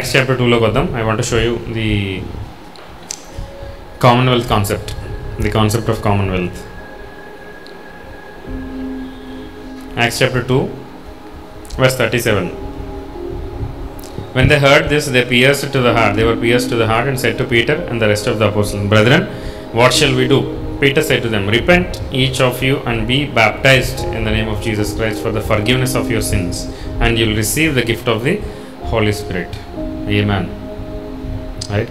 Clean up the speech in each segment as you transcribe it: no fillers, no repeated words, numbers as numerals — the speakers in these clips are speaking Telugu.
Acts chapter 2 లో వద్దాం. I want to show you the Commonwealth concept, the concept of Commonwealth. Acts chapter 2 verse 37. When they heard this, they pierced to the heart. They were pierced to the heart and said to Peter and the rest of the apostles, Brethren, what shall we do? Peter said to them, Repent each of you and be baptized in the name of Jesus Christ for the forgiveness of your sins, and you will receive the gift of the Holy Spirit. Amen. Right?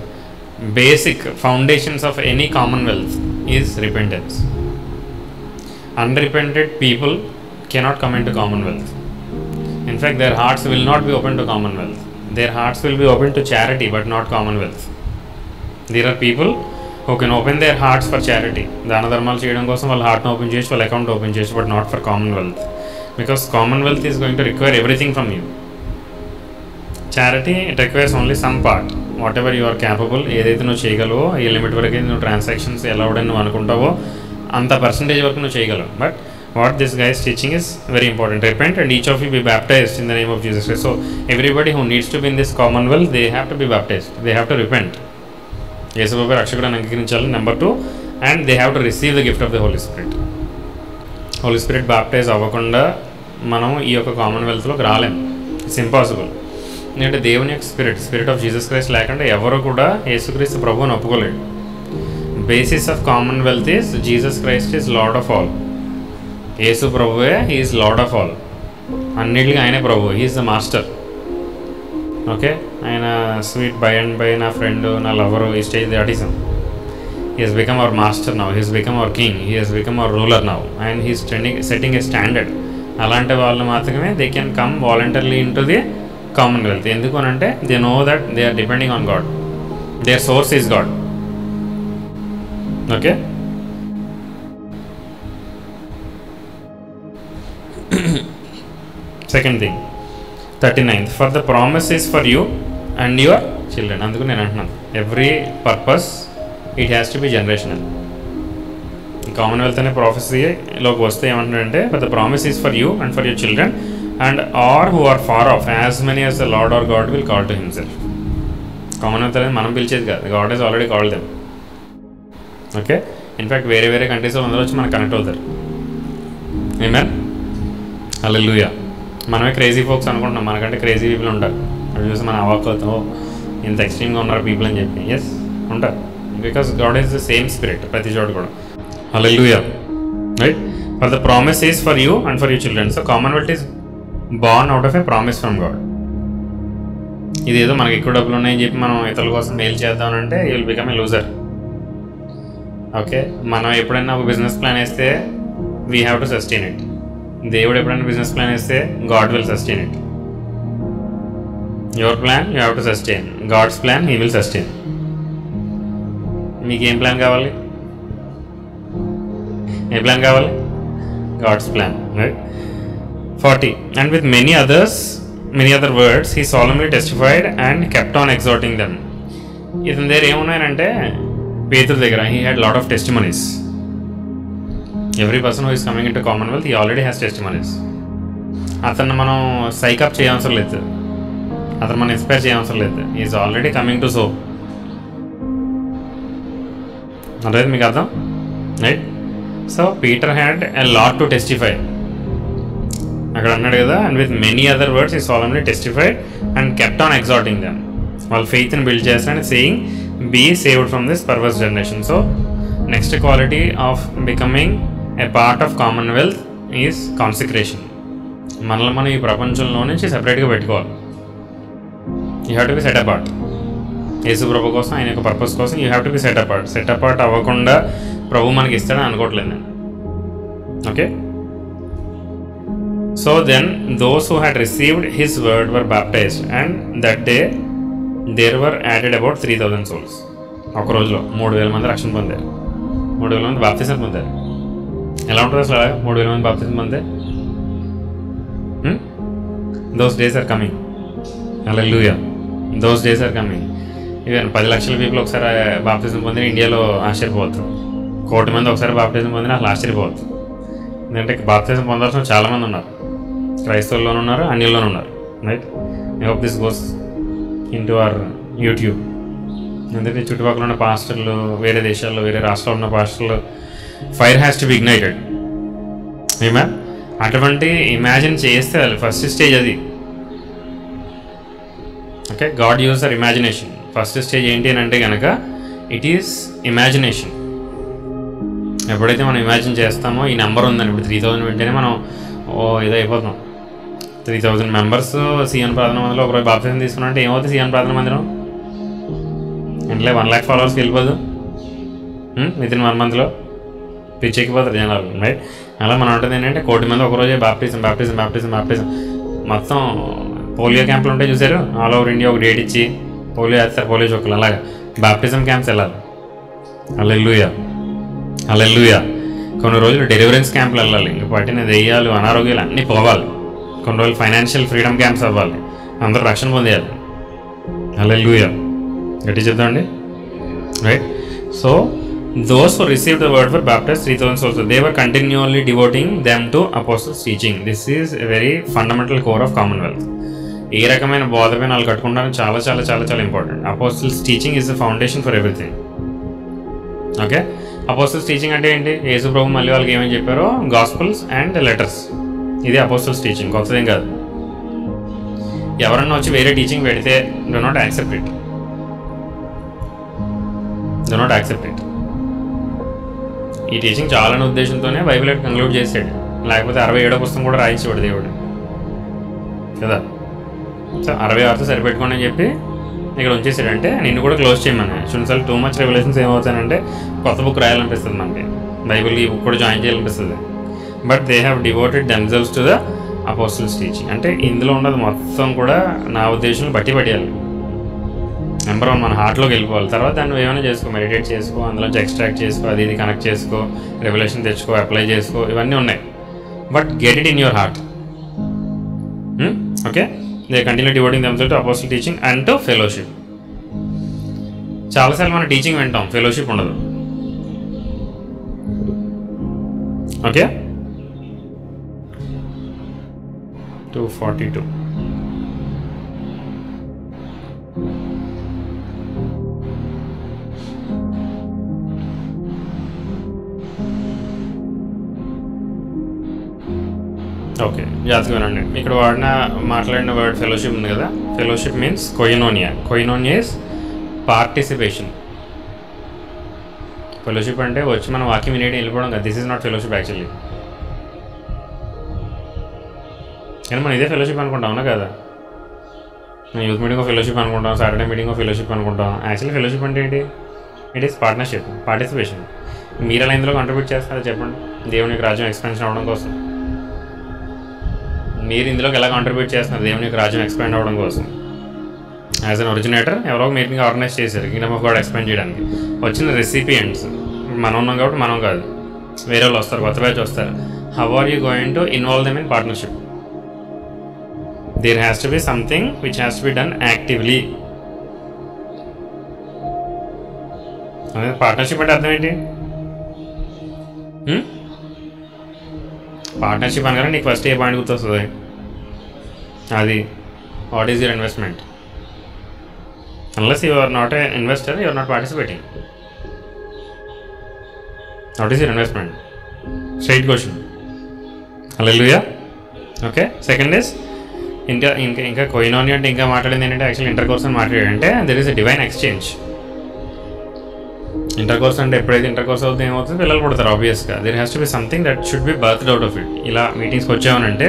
Basic foundations of any commonwealth is repentance. Unrepented people cannot come into commonwealth. In fact, their hearts will not be open to commonwealth. Their hearts will be open to charity but not commonwealth. There are people who can open their hearts for charity. దాన ధర్మాలు చేయడం కోసం వాళ్ళ హార్ట్ని ఓపెన్ చేసి వాళ్ళ అకౌంట్ ఓపెన్ చేసి but not for commonwealth, because commonwealth is going to require everything from you. Charity it requires only some part. Whatever you are capable, ఏదైతే నువ్వు చేయగలవో, ఏ లిమిట్ వరకు నువ్వు ట్రాన్సాక్షన్స్ అలౌడ్ అని నువ్వు అనుకుంటావో అంత పర్సంటేజ్ వరకు నువ్వు చేయగలవు. But what this guy is teaching is very important. Repent and each of you be baptized in the name of Jesus Christ. So everybody who needs to be in this commonwealth, they have to be baptized. They have to repent. Yesu Prabhu రక్షకుడని అంగీకరించాలి. Number 2, and they have to receive the gift of the Holy Spirit. Holy Spirit baptize అవ్వకుండా మనం ఈ యొక్క కామన్వెల్త్లోకి రాలేం. It's impossible. ఎందుకంటే దేవుని యొక్క స్పిరిట్ ఆఫ్ జీసస్ క్రైస్ట్ లేకుండా ఎవరు కూడా యేసుక్రీస్తు ప్రభువుని ఒప్పుకోలేడు. Basis of commonwealth is Jesus Christ is lord of all. Yesu ప్రభువే, he is lord of all. అన్నిటికీ ఆయనే ప్రభు, he is the master. Okay, ఆయన స్వీట్ బై అండ్ బై, నా ఫ్రెండ్, నా లవరు, ఈ స్టేజ్ దాటిసాం. He has become our master now, he has become our king, he has become our ruler now, and he setting a standard. అలాంటి వాళ్ళు మాత్రమే they can come voluntarily in to the commonwealth. ఎందుకు అని అంటే they know that they are depending on God, their source is God. Okay, second thing 39th, for the promise is for you and your children. అందుకు నేను అంటున్నాను, every purpose it has to be generational. Commonwealth అనే ప్రాఫెసీలోకి వస్తే ఏమంటున్నాడంటే, for the promise is for you and for your children and are who are far off as many as the Lord are God will call to himself. Commonwealth అనేది మనం పిలిచేది కాదు, God is already called them. Okay, in fact వేరే వేరే కంట్రీస్లో అందరూ వచ్చి మనకు కనెక్ట్ అవుతారు. ఆమేన్, హల్లెలూయా. మనమే క్రేజీ ఫోక్స్ అనుకుంటున్నాం, మనకంటే క్రేజీ పీపుల్ ఉంటారు. అవి చూసి మనం అవాక్ అవుతాం, ఇంత ఎక్స్ట్రీమ్గా ఉన్నారు పీపుల్ అని చెప్పి. ఎస్, ఉంటారు, because God is the same spirit ప్రతి చోట కూడా. Hallelujah. Right, for the promise is for you and for you children. So commonwealth is born out of a promise from God. ఇదేదో మనకి ఎక్కువ డబ్బులు ఉన్నాయని చెప్పి మనం ఇతరుల కోసం మెయిల్ చేద్దామంటే you will become a loser. Okay, మనం ఎప్పుడైనా ఒక బిజినెస్ ప్లాన్ వేస్తే we have to sustain it. దేవుడు ఎప్పుడైనా బిజినెస్ ప్లాన్ వేస్తే God will sustain it. Your plan you have to sustain, God's plan he will sustain. మీకు ఏం ప్లాన్ కావాలి? ఏ ప్లాన్ కావాలి? God's plan. Right, 40, and with many other words he solemnly testified and kept on exhorting them. ఇతని దగ్గర ఏమున్నాయంటే, పేతురు దగ్గర he had lot of testimonies. Every person who is coming into Commonwealth, he already has testimonies. అతన్ని మనం సైకప్ చేయవసరం లేదు, అతను మనం ఇన్స్పైర్ చేయవసరం లేదు. he is already coming to sow. అర్థమైంది మీకు? అర్థం? Right. So Peter had a lot to testify. అక్కడ అన్నాడు కదా, and with many other words ఈ solemnly testified and kept on exhorting them. వాళ్ళ ఫెయిత్ని బిల్డ్ చేస్తారని saying be saved from this perverse generation. So next quality of becoming a part of commonwealth is consecration. మనల్ని మనం ఈ ప్రపంచంలో నుంచి సెపరేట్గా పెట్టుకోవాలి. You have to be set apart. Yesu ప్రభు కోసం, ఆయన యొక్క పర్పస్ కోసం you have to be set apart. Set apart అవ్వకుండా ప్రభు మనకి ఇస్తాడని అనుకోవట్లేదు నేను. Okay, so then those who had received his word were baptized and that day there were added about 3,000 souls. ఒక రోజులో 3,000 మంది రక్షణ పొందారు, 3,000 మంది బాప్తిజం పొందారు. ఎలా ఉంటుంది అసలు 3,000 మంది బాప్తిజం పొందే? Those days are coming. Hallelujah, those days are coming. Even 10 లక్షల పీపుల్ ఒకసారి బాప్తిజం పొందిన ఇండియాలో ఆశ్చర్యపోవచ్చు. 1 కోటి మంది ఒకసారి బాప్తిజం పొందిన అసలు ఆశ్చర్యపోవచ్చు. ఎందుకంటే బాప్తిజం పొందాల్సిన చాలామంది ఉన్నారు, క్రైస్తవుల్లోనూ ఉన్నారు, అన్యుల్లోనూ ఉన్నారు. Right, I hope this goes in to our YouTube. ఎందుకంటే చుట్టుపక్కల ఉన్న పాస్టర్లు, వేరే దేశాల్లో, వేరే రాష్ట్రాల్లో ఉన్న పాస్టర్లు, fire has to B ignited. ఏమా అటువంటి ఇమాజిన్ చేస్తే అది ఫస్ట్ స్టేజ్ అది. Okay, God use our imagination. First stage ఏంటి అని అంటే కనుక ఇట్ ఈస్ ఇమాజినేషన్. ఎప్పుడైతే మనం ఇమాజిన్ చేస్తామో ఈ నెంబర్ ఉందని, ఇప్పుడు 3000 వింటేనే మనం ఏదో అయిపోతాం. 3000 మెంబర్స్ సిఎన్ ప్రార్థన మందిలో ఒకరోజు బాప్తిజం తీసుకున్నారంటే ఏమవుతుంది సిఎన్ ప్రార్థన మందిరం? అంటే 1 lakh ఫాలోవర్స్కి వెళ్ళిపోదు వితిన్ 1 monthలో. పిచ్చెక్కిపోతారు జనాలు, రైట్? అలా మనం ఉంటుంది ఏంటంటే 1 కోటి మంది ఒకరోజే బాప్టిజం బాప్టిజం బాప్టిజం బాప్టిజం. మొత్తం పోలియో క్యాంపులు ఉంటాయి చూసారు, ఆల్ ఓవర్ ఇండియా ఒక డేట్ ఇచ్చి పోలియో వేస్తారు, పోలియో చుక్కలు. అలాగా బాప్టిజం క్యాంప్స్ వెళ్ళాలి. హల్లెలూయా హల్లెలూయా. కొన్ని రోజులు డెలివరెన్స్ క్యాంపులు వెళ్ళాలి. ఇంక పట్టిన దెయ్యాలు, అనారోగ్యాలు అన్నీ పోవాలి. కొన్ని రోజులు ఫైనాన్షియల్ ఫ్రీడమ్ క్యాంప్స్ అవ్వాలి. అందరూ రక్షణ పొందేయాలి. హల్లెలూయా. గట్టి చెప్తామండి, right? So those who received the word were baptized, 3,000 souls. They were continually devoting them to apostles' teaching. This is a very fundamental core of Commonwealth. ఏ రకమైన బోధపైన వాళ్ళు కట్టుకుంటారని చాలా చాలా చాలా చాలా important. Apostles teaching is the foundation for everything. Okay, apostles teaching అంటే ఏంటి? యేసు ప్రభు మళ్ళీ వాళ్ళకి ఏమని చెప్పారో గాస్పుల్స్ అండ్ లెటర్స్, ఇది అపోస్టల్స్ టీచింగ్, కొత్తదేం కాదు. ఎవరన్నా వచ్చి వేరే టీచింగ్ పెడితే do not accept it, do not accept it. ఈ టీచింగ్ చాలానే ఉద్దేశంతోనే బైబిల్ కంక్లూడ్ చేసాడు, లేకపోతే 67వ పుస్తకం కూడా రాయించేవాడు దేవుడు కదా. సో 66తో సరిపెట్టుకోండి అని చెప్పి ఇక్కడ ఉంచేసాడు. అంటే నిన్ను కూడా క్లోజ్ చేయమని. కొన్నిసార్లు టూ మచ్ రెవల్యూషన్స్ ఏమవుతాయంటే కొత్త బుక్ రాయాలనిపిస్తుంది మనకి, బైబిల్ ఈ బుక్ కూడా జాయిన్ చేయాలనిపిస్తుంది. But they have devoted themselves to the apostles teaching. అంటే ఇందులో ఉన్నది మొత్తం కూడా నా ఉద్దేశం బట్టి పడేయాలి. నెంబర్ 1 మన హార్ట్లోకి వెళ్ళిపోవాలి. తర్వాత దాన్ని ఏమైనా చేసుకో, మెడిటేట్ చేసుకో, అందులోంచి ఎక్స్ట్రాక్ట్ చేసుకో, అది ఇది కనెక్ట్ చేసుకో, రెవల్యూషన్ తెచ్చుకో, అప్లై చేసుకో, ఇవన్నీ ఉన్నాయి. But get it in your heart. Okay, they continue devoting themselves to apostle teaching and to fellowship. చాలాసార్లు మనం టీచింగ్ వింటాం, ఫెలోషిప్ ఉండదు. ఓకే, 242. ఓకే, జాగ్రత్తగా వినండి. ఇక్కడ మాట్లాడిన వర్డ్ ఫెలోషిప్ ఉంది కదా. Fellowship means koinonia. Koinonia is participation. Fellowship అంటే వచ్చి మనం వాక్యం వినేది వెళ్ళిపోవడం కదా. This is not fellowship actually. కానీ మనం ఇదే ఫెలోషిప్ అనుకుంటాం, అవునా కదా? యూత్ మీటింగ్ ఆఫ్ ఫెలోషిప్ అనుకుంటాం, సాటర్డే మీటింగ్ ఆఫ్ ఫెలోషిప్ అనుకుంటాం. యాక్చువల్లీ ఫెలోషిప్ అంటే ఏంటి? It is partnership, participation. మీరు ఎలా ఇందులో కంట్రిబ్యూట్ చేస్తారో చెప్పండి. దేవుని యొక్క రాజ్యం ఎక్స్పెన్షన్ అవ్వడం కోసం మీరు ఇందులోకి ఎలా కాంట్రిబ్యూట్ చేస్తున్నారు? దేవుని యొక్క రాజ్యం ఎక్స్పాండ్ అవ్వడం కోసం. యాజ్ అన్ ఒరిజినేటర్ ఎవరో మీటింగ్ ఆర్గనైజ్ చేశారు కింగ్డమ్ ఆఫ్ గాడ్ ఎక్స్పాండ్ చేయడానికి. వచ్చిన రెసిపియంట్స్ మనం ఉన్నాం కాబట్టి మనం కాదు, వేరే వాళ్ళు వస్తారు, కొత్త బ్యాచ్ వస్తారు. How are you going to involve them in partnership? There has to be something which has to be done actively. Partnership అంటే అర్థం ఏంటి? పార్ట్నర్షిప్ అనగానే నీకు ఫస్ట్ ఏ పాయింట్ గుర్తొస్తుంది? అది what is your investment? Unless you are not a investor, you are not participating. What is your investment? Straight question. Hallelujah. Okay, second is ఇంకా కొయినోనియా అంటే ఇంకా మాట్లాడింది ఏంటంటే యాక్చువల్లీ ఇంటర్ కోర్స్ అని మాట్లాడాడంటే there is a divine exchange. Intercourse అంటే ఎప్పుడైతే ఇంటర్ కోర్స్ అవుతుంది ఏమవుతుంది? పిల్లలు పుడతారు ఆబ్వియస్గా. There has to be something that should be birthed out of it. ఇలా మీటింగ్స్కి వచ్చామనంటే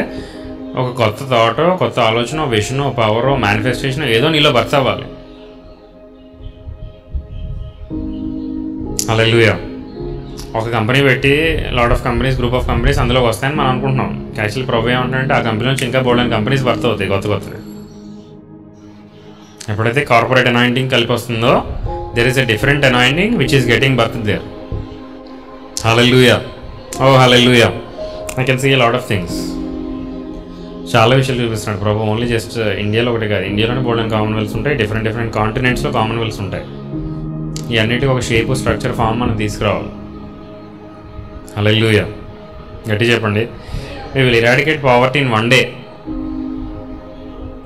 ఒక కొత్త థాట్, కొత్త ఆలోచన, విషన్, పవర్, మేనిఫెస్టేషన్ ఏదో నీలో బర్త్ అవ్వాలి. హల్లెలూయా. ఒక కంపెనీ పెట్టి lot of companies, group of companies అందులోకి వస్తాయని మనం అనుకుంటున్నాం. యాక్చువల్లీ ప్రభు ఏమంటారంటే ఆ కంపెనీ నుంచి ఇంకా బోల్డెన్ కంపెనీస్ బర్త్ అవుతాయి కొత్త కొత్తవి. ఎప్పుడైతే కార్పొరేట్ అనాయింటింగ్ కలిపి వస్తుందో there is a different anointing which is getting birthed there. Hallelujah. Oh hallelujah. I can see a lot of things. చాలా విషయాలు చూపిస్తున్నాడు ప్రభు. ఓన్లీ జస్ట్ ఇండియాలో ఒకటి కాదు, ఇండియాలోనే బోల్డెన్ కామన్వెల్త్స్ ఉంటాయి, డిఫరెంట్ కాంటినెంట్స్లో కామన్వెల్త్స్ ఉంటాయి. ఈ అన్నిటికీ ఒక షేప్, స్ట్రక్చర్, ఫామ్ మనం తీసుకురావాలి. హల్లెలూయా. గట్టి చెప్పండి. We will eradicate poverty in one day.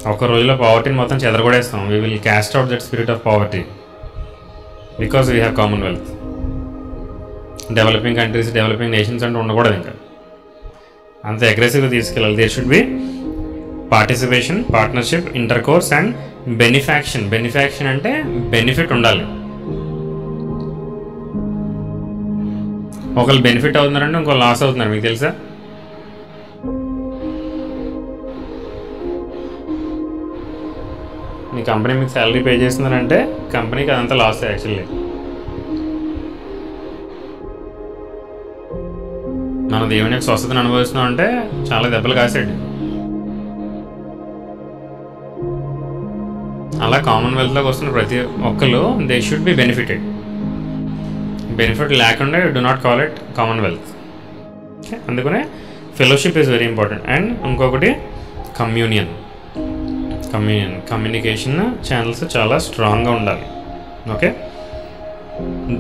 ఒక రోజులో పావర్టీని మొత్తం చెదరగొడేస్తాం. We will cast out that spirit of poverty because we have commonwealth. Developing countries, developing nations అంటే ఉండకూడదు, ఇంకా అంత అగ్రెసివ్గా తీసుకెళ్ళాలి. There should be participation, partnership, intercourse and benefaction. Benefaction అంటే బెనిఫిట్ ఉండాలి. ఒకళ్ళు బెనిఫిట్ అవుతున్నారంటే ఇంకో లాస్ అవుతున్నారు, మీకు తెలుసా? మీ కంపెనీ మీకు శాలరీ పే చేస్తుందంటే కంపెనీకి అదంతా లాస్ యాక్చువల్లీ. మన దేవుని యొక్క స్వస్థతను అనుభవిస్తున్నాం అంటే చాలా దెబ్బలు కాసాడు. అలా కామన్వెల్త్లోకి వస్తున్న ప్రతి ఒక్కరు they should be benefited. Benefit లేకుండా you do not call it commonwealth. Okay, అందుకనే fellowship is very important. And ఇంకొకటి కమ్యూనియన్. కమ్యూనికేషన్ ఛానల్స్ చాలా స్ట్రాంగ్గా ఉండాలి. Okay,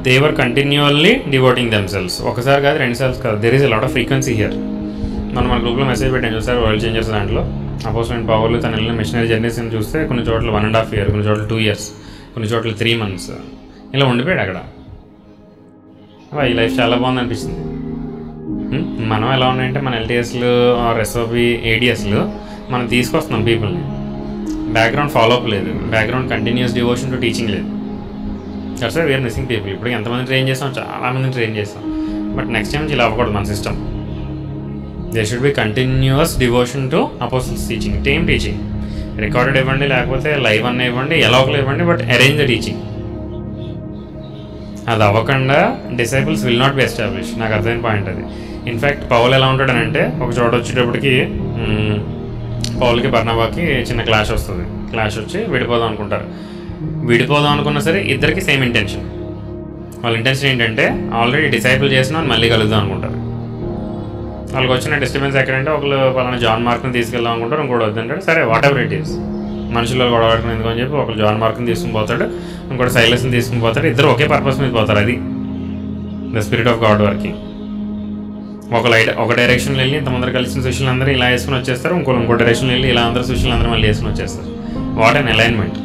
they were continually devoting themselves. ఒకసారి కాదు, 2 సార్లు కాదు, there is a lot of frequency here. మనం మన గ్రూప్లో మెసేజ్ పెట్టాం చూసారు, వరల్డ్ చేంజర్స్ దాంట్లో. అపోజిట్ పవర్లు తన వెళ్ళిన మిషనరీ జర్నీస్ని చూస్తే కొన్ని చోట్ల 1.5 years, కొన్ని చోట్ల 2 years, కొన్ని చోట్ల 3 months ఇలా ఉండిపోయాడు అక్కడ. ఈ లైఫ్ చాలా బాగుంది అనిపిస్తుంది. మనం ఎలా ఉన్నాయంటే మన ఎల్టీఎస్లు ఆర్ ఎస్ఓపి ఏడిఎస్లు మనం తీసుకొస్తున్నాం పీపుల్ని. బ్యాక్గ్రౌండ్ ఫాలోఅప్ లేదు, background continuous devotion to teaching లేదు. That's why we're missing people. ఇప్పుడు ఎంతమంది ట్రైన్ చేస్తాం, చాలామందిని ట్రైన్ చేస్తాం. బట్ నెక్స్ట్ టైం ఇలా అవ్వకూడదు మన system. There should be continuous devotion to apostles teaching, team teaching. Recorded ఇవ్వండి, లేకపోతే లైవ్ అన్న ఇవ్వండి, ఎలా ఒకరు ఇవ్వండి, బట్ అరేంజ్ ద టీచింగ్. అది అవ్వకుండా disciples will not be establish. నాకు అర్థమైన పాయింట్ అది. ఇన్ఫ్యాక్ట్ పౌల్ ఎలా ఉంటాడనంటే ఒక చోట వచ్చేటప్పటికి పౌల్కి బర్నబాకి చిన్న క్లాష్ వస్తుంది. క్లాష్ వచ్చి విడిపోదాం అనుకుంటారు. విడిపోదాం అనుకున్నా సరే ఇద్దరికి సేమ్ ఇంటెన్షన్. వాళ్ళ ఇంటెన్షన్ ఏంటంటే ఆల్రెడీ డిసైపుల్ చేసిన మళ్ళీ కలుద్దాం అనుకుంటారు. వాళ్ళకి వచ్చిన డిస్టర్బెన్స్ ఎక్కడంటే ఒకళ్ళు పలానా జాన్ మార్క్ని తీసుకెళ్దాం అనుకుంటారు, ఇంకోటి వద్దంటాడు. సరే, వాట్ ఎవర్ ఇట్ ఈస్, మనుషుల్లో గొడవడుకుని ఎందుకు అని చెప్పి ఒకళ్ళు జాన్ మార్క్ని తీసుకుని పోతాడు, ఇంకోటి సైలస్ని తీసుకుని పోతాడు. ఇద్దరు ఒకే పర్పస్ మీద పోతారు. అది the spirit of God working. ఒక డైరెక్షన్లో వెళ్ళి ఇంతమంది కలిసిన శిష్యులు అందరూ ఇలా వేసుకుని వచ్చేస్తారు, ఇంకో డైరెక్షన్లో వెళ్ళి ఇలా అందరూ శిష్యులు అందరూ మళ్ళీ వేసుకుని వచ్చేస్తారు. What an alignment.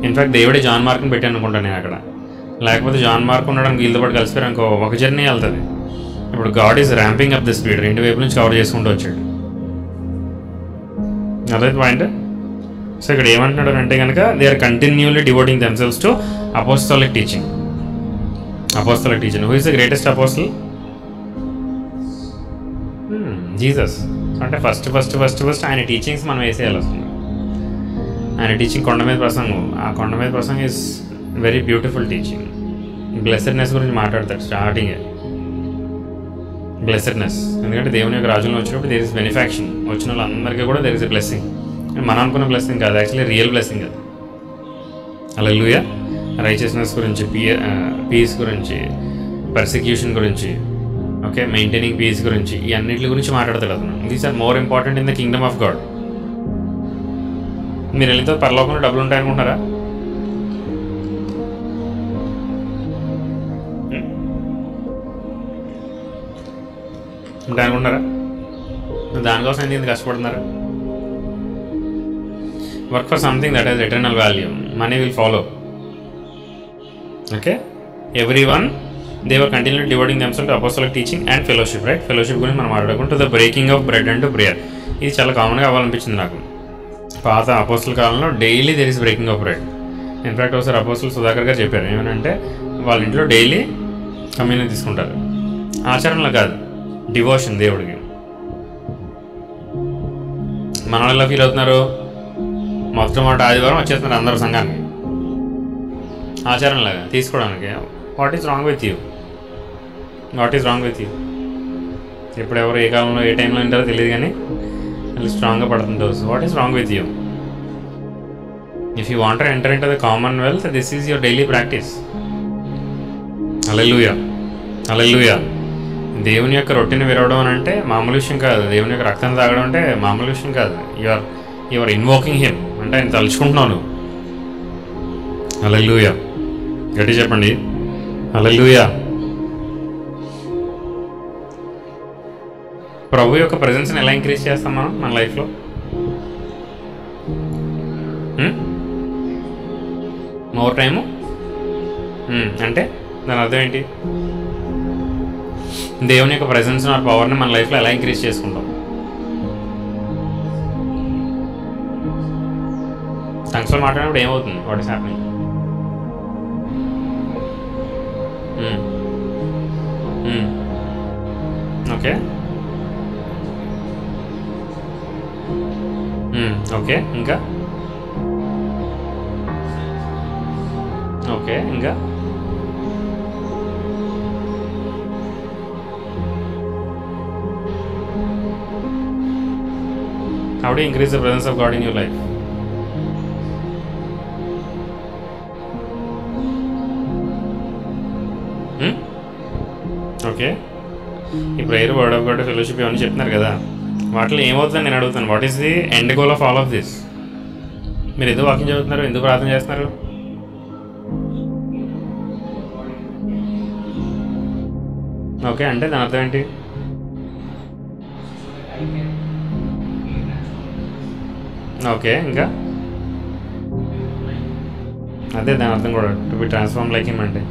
ఇన్ఫ్యాక్ట్ దేవుడే జాన్ మార్క్ని పెట్టాను అనుకుంటాను నేను అక్కడ. లేకపోతే జాన్ మార్క్ ఉండడానికి వీళ్ళతో పాటు కలిసిపోయారు అనుకో, ఒక జర్నీ వెళ్తుంది. ఇప్పుడు God is ramping up the speed, 2 వైపుల నుంచి కవర్ చేసుకుంటూ వచ్చాడు. అదే పాయింట్. సో ఇక్కడ ఏమంటున్నాడు అంటే కనుక they are continuously devoting themselves to apostolic teaching. Apostolic teaching. Who is the greatest apostle? Jesus. అంటే ఫస్ట్ ఆయన టీచింగ్స్ మనం వేసేయాలి వస్తుంది. ఆయన టీచింగ్ కొండ మీద ప్రసంగం. ఆ కొండ మీద ప్రసంగం is very beautiful teaching. Blessedness గురించి మాట్లాడతాడు స్టార్టింగే. బ్లెస్సెడ్నెస్, ఎందుకంటే దేవుని యొక్క రాజ్యంలో వచ్చినప్పుడు దేర్ ఇస్ బెనిఫాక్షన్. వచ్చిన వాళ్ళందరికీ కూడా దేర్ ఇస్ ఎ బ్లెస్సింగ్. మనం అనుకున్న బ్లెస్సింగ్ కాదు, యాక్చువల్లీ రియల్ బ్లెస్సింగ్ అది. హల్లెలూయా. రైచియస్నెస్ గురించి, పీస్ గురించి, పర్సిక్యూషన్ గురించి, ఓకే, మెయింటైనింగ్ పీస్ గురించి, ఈ అన్నింటి గురించి మాట్లాడతాడు అతను. These are more important in the kingdom of God. మీరు వెళ్ళిన పరలోకంలో డబ్బులు ఉంటాయనుకుంటారా? ఉంటాయనుకుంటారా? దానికోసం ఎందుకు కష్టపడుతున్నారా? Work for something that has eternal value. Money will follow. Okay, every one they were continue devoting themselves to apostolic teaching and fellowship. Right, fellowship గురించి మనం మాట్లాడుకుంటూ the breaking of bread and to prayer. ఇది చాలా కామన్గా అవ్వాలనిపించింది నాకు. పాత అపోస్టల్ కాలంలో daily there is breaking of bread. In fact ఒకసారి అపోస్టల్ సుధాకర్ గారు చెప్పారు ఏమనంటే వాళ్ళ ఇంట్లో డైలీ కమ్యూనియన్ తీసుకుంటారు. ఆచరణలో కాదు, డివోషన్ దేవుడికి. మన వాళ్ళు ఫీల్ అవుతున్నారు, మొట్టమొదటి ఆదివారం వచ్చేస్తున్నారు అందరూ సంఘానికి ఆచరణలాగా తీసుకోవడానికి. What is wrong with you? What is wrong with you? ఎప్పుడెవరు ఏ కాలంలో ఏ టైంలో ఉంటారో తెలియదు, కానీ అది స్ట్రాంగ్గా పడుతుంది. What is wrong with you? If you want to enter into the commonwealth, this is your daily practice. Hallelujah, hallelujah. దేవుని యొక్క రొట్టెని విరవడం అని అంటే మామూలు విషయం కాదు. దేవుని యొక్క రక్తం తాగడం అంటే మామూలు విషయం కాదు. యువర్ ఇన్వోకింగ్ హిమ్, అంటే ఆయన తలుచుకుంటున్నావు నువ్వు. హల్లెలూయా. గట్టి చెప్పండి, హల్లెలూయా. ప్రభు యొక్క ప్రెజెన్స్ని ఎలా ఇంక్రీజ్ చేస్తాం మనం మన లైఫ్లో? మోర్ టైము అంటే దాని అర్థం ఏంటి? దేవుని యొక్క ప్రెజెన్స్ ఆర్ పవర్ని మన లైఫ్లో ఎలా ఇంక్రీజ్ చేసుకుంటాం? టంగ్స్లో మాట్లాడినప్పుడు ఏమవుతుంది? What is happening? Okay okay ఇంకా ఓకే ఇంకా how do you increase the presence of God in your life? Okay ఈ prayer, word of God, fellowship ఇవన్నీ చెప్తున్నారు కదా, వాటిలో ఏమవుతుందని నేను అడుగుతాను. What is the end goal of all of this? మీరు ఎందుకు వాకింగ్ చదువుతున్నారు? ఎందుకు ప్రార్థన చేస్తున్నారు? ఓకే అంటే దాని అర్థం ఏంటి? ఓకే ఇంకా అదే దాని అర్థం కూడా, to be transform like him అంటే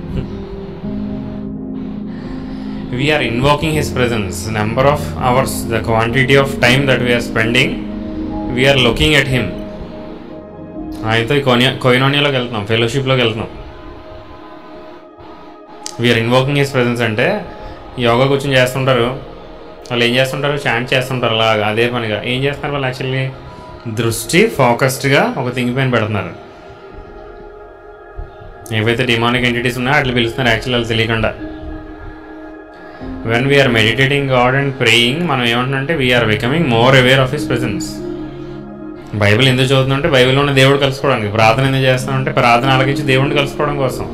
we are invoking his presence. Number of hours, the quantity of time that we are spending, we are looking at him. ఆయనతో కొయినోనియాలోకి వెళ్తున్నాం, ఫెలోషిప్లోకి వెళ్తున్నాం. వీఆర్ ఇన్వోకింగ్ హిస్ ప్రెజెన్స్ అంటే యోగా కూర్చొని చేస్తుంటారు వాళ్ళు, ఏం చేస్తుంటారు? చాంట్ చేస్తుంటారు అలాగా, అదే పనిగా. ఏం చేస్తున్నారు వాళ్ళు? యాక్చువల్లీ దృష్టి ఫోకస్డ్గా ఒక థింగ్ పైన పెడుతున్నారు. ఏవైతే డిమానిక్ ఎంటిటీస్ ఉన్నాయో అట్లా పిలుస్తున్నారు యాక్చువల్లీ వాళ్ళు తెలియకుండా. When we're meditating God and praying, మనం ఏమంటున్నామంటే we're becoming more aware of his presence. Bible ఎందుకు చదువుతుందంటే బైబిల్లో ఉన్న దేవుడు కలుసుకోవడానికి. ప్రార్థన ఎందుకు చేస్తామంటే ప్రార్థన ఆలకించి దేవుడిని కలుసుకోవడం కోసం.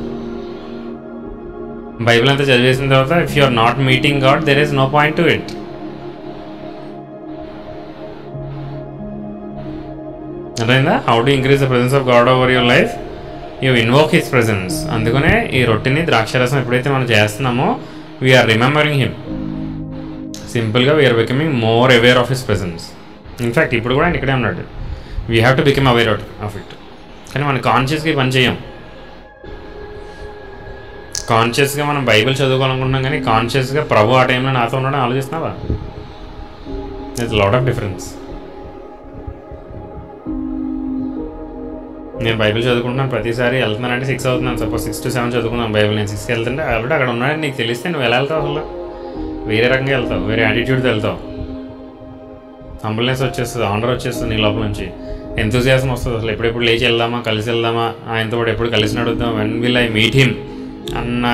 బైబిల్ అంతా చదివేసిన తర్వాత if you are not meeting God, there is no point to it. అర్థమైందా? How to increase the presence of God over your life? You invoke his presence. అందుకనే ఈ రొట్టెని, ద్రాక్షరసం ఎప్పుడైతే మనం చేస్తున్నామో వీఆర్ రిమెంబరింగ్ హిమ్. సింపుల్గా we're becoming more aware of his presence. In fact ఇప్పుడు కూడా ఆయన ఇక్కడే ఉన్నాడు. We have to become aware of it. కానీ మనం కాన్షియస్గా పని చేయం. కాన్షియస్గా మనం బైబిల్ చదువుకోవాలనుకుంటున్నాం, కానీ కాన్షియస్గా ప్రభు ఆ టైంలో నాతో ఉండడం ఆలోచిస్తున్నావా? It's lot of difference. నేను బైబిల్ చదువుకుంటున్నాను, ప్రతిసారి వెళ్తున్నానంటే 6 అవుతున్నాను. సపోజ్ 6 to 7 చదువుకున్నాను బైబిల్. నేను 6కి వెళ్తుంటే ఆల్రెడీ అక్కడ ఉన్నాడని నీకు తెలిస్తే నువ్వు ఎలా వెళ్తావు? అసలు వేరే రకంగా వెళ్తావు, వేరే యాటిట్యూడ్తో వెళ్తావు. హంబుల్నెస్ వచ్చేస్తుంది, ఆనర్ వచ్చేస్తుంది నీ లోపల నుంచి, ఎంతూజియాజం వస్తుంది. అసలు ఎప్పుడెప్పుడు లేచి వెళ్దామా, కలిసి వెళ్దామా, ఆయనతో కూడా ఎప్పుడు కలిసి నడుద్దాం, when will I meet him అన్న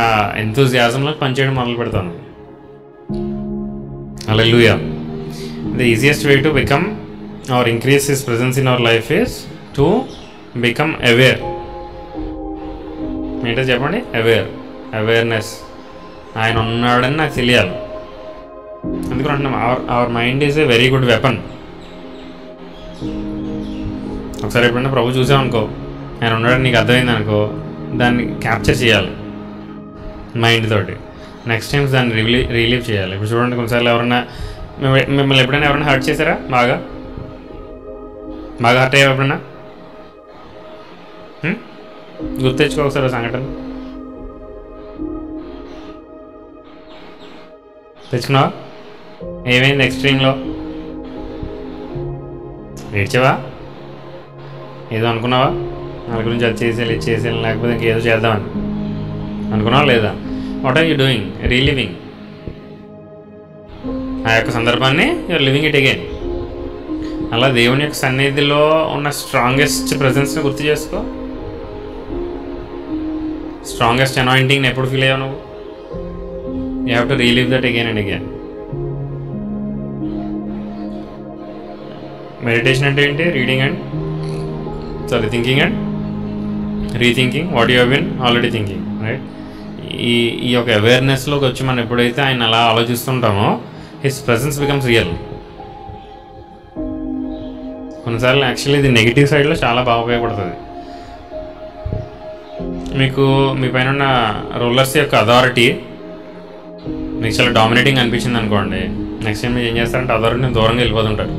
ఎంతూజియాజంలో పనిచేయడం మొదలు పెడతాను. Hallelujah. The easiest way to become or increase his presence in our life is to become aware. ఏంటో చెప్పండి? అవేర్నెస్. ఆయన ఉన్నాడని నాకు తెలియాలి. అందుకని అంటున్నాం our mind is a very good weapon. ఒకసారి ఎప్పుడైనా ప్రభు చూసామనుకో, ఆయన ఉన్నాడని నీకు అర్థమైంది అనుకో, దాన్ని క్యాప్చర్ చేయాలి మైండ్ తోటి. నెక్స్ట్ టైమ్స్ దాన్ని రిలీవ్ చేయాలి. ఇప్పుడు చూడండి, కొన్నిసార్లు ఎవరైనా మిమ్మల్ని ఎప్పుడైనా ఎవరైనా హర్ట్ చేశారా? బాగా హర్ట్ అయ్యావు ఎప్పుడైనా? గుర్తు తెచ్చుకో ఒకసారి సంఘటన. తెచ్చుకున్నావా? ఏమైంది ఎక్స్ట్రీమ్లో? ఏడ్చావా? ఏదో అనుకున్నావా? వాళ్ళ గురించి అది చేసేయాలి, ఇది చేసేయాలి, లేకపోతే ఇంకేదో చేద్దామని అనుకున్నావా లేదా? What are you doing? Reliving ఆ యొక్క సందర్భాన్ని, యూఆర్ లివింగ్ ఇట్ అగైన్. అలా దేవుని యొక్క సన్నిధిలో ఉన్న స్ట్రాంగెస్ట్ ప్రెజెన్స్ని గుర్తు చేసుకో. స్ట్రాంగెస్ట్ అనాయింటింగ్ని ఎప్పుడు ఫీల్ అయ్యావు నువ్వు? You have to relive that again and again. Meditation అంటే ఏంటి? Thinking and rethinking what you have been already thinking, right? ఈ యొక్క అవేర్నెస్లోకి వచ్చి మనం ఎప్పుడైతే ఆయన అలా ఆలోచిస్తుంటామో హిస్ ప్రెజెన్స్ బికమ్స్ రియల్. కొన్నిసార్లు యాక్చువల్లీ ఇది నెగిటివ్ సైడ్లో చాలా బాగా ఉపయోగపడుతుంది. మీకు మీ పైన ఉన్న రూలర్స్ యొక్క అథారిటీ మీకు చాలా డామినేటింగ్ అనిపించింది అనుకోండి, నెక్స్ట్ టైం మీరు ఏం చేస్తారంటే అథారిటీని దూరంగా వెళ్ళిపోతుంటారు.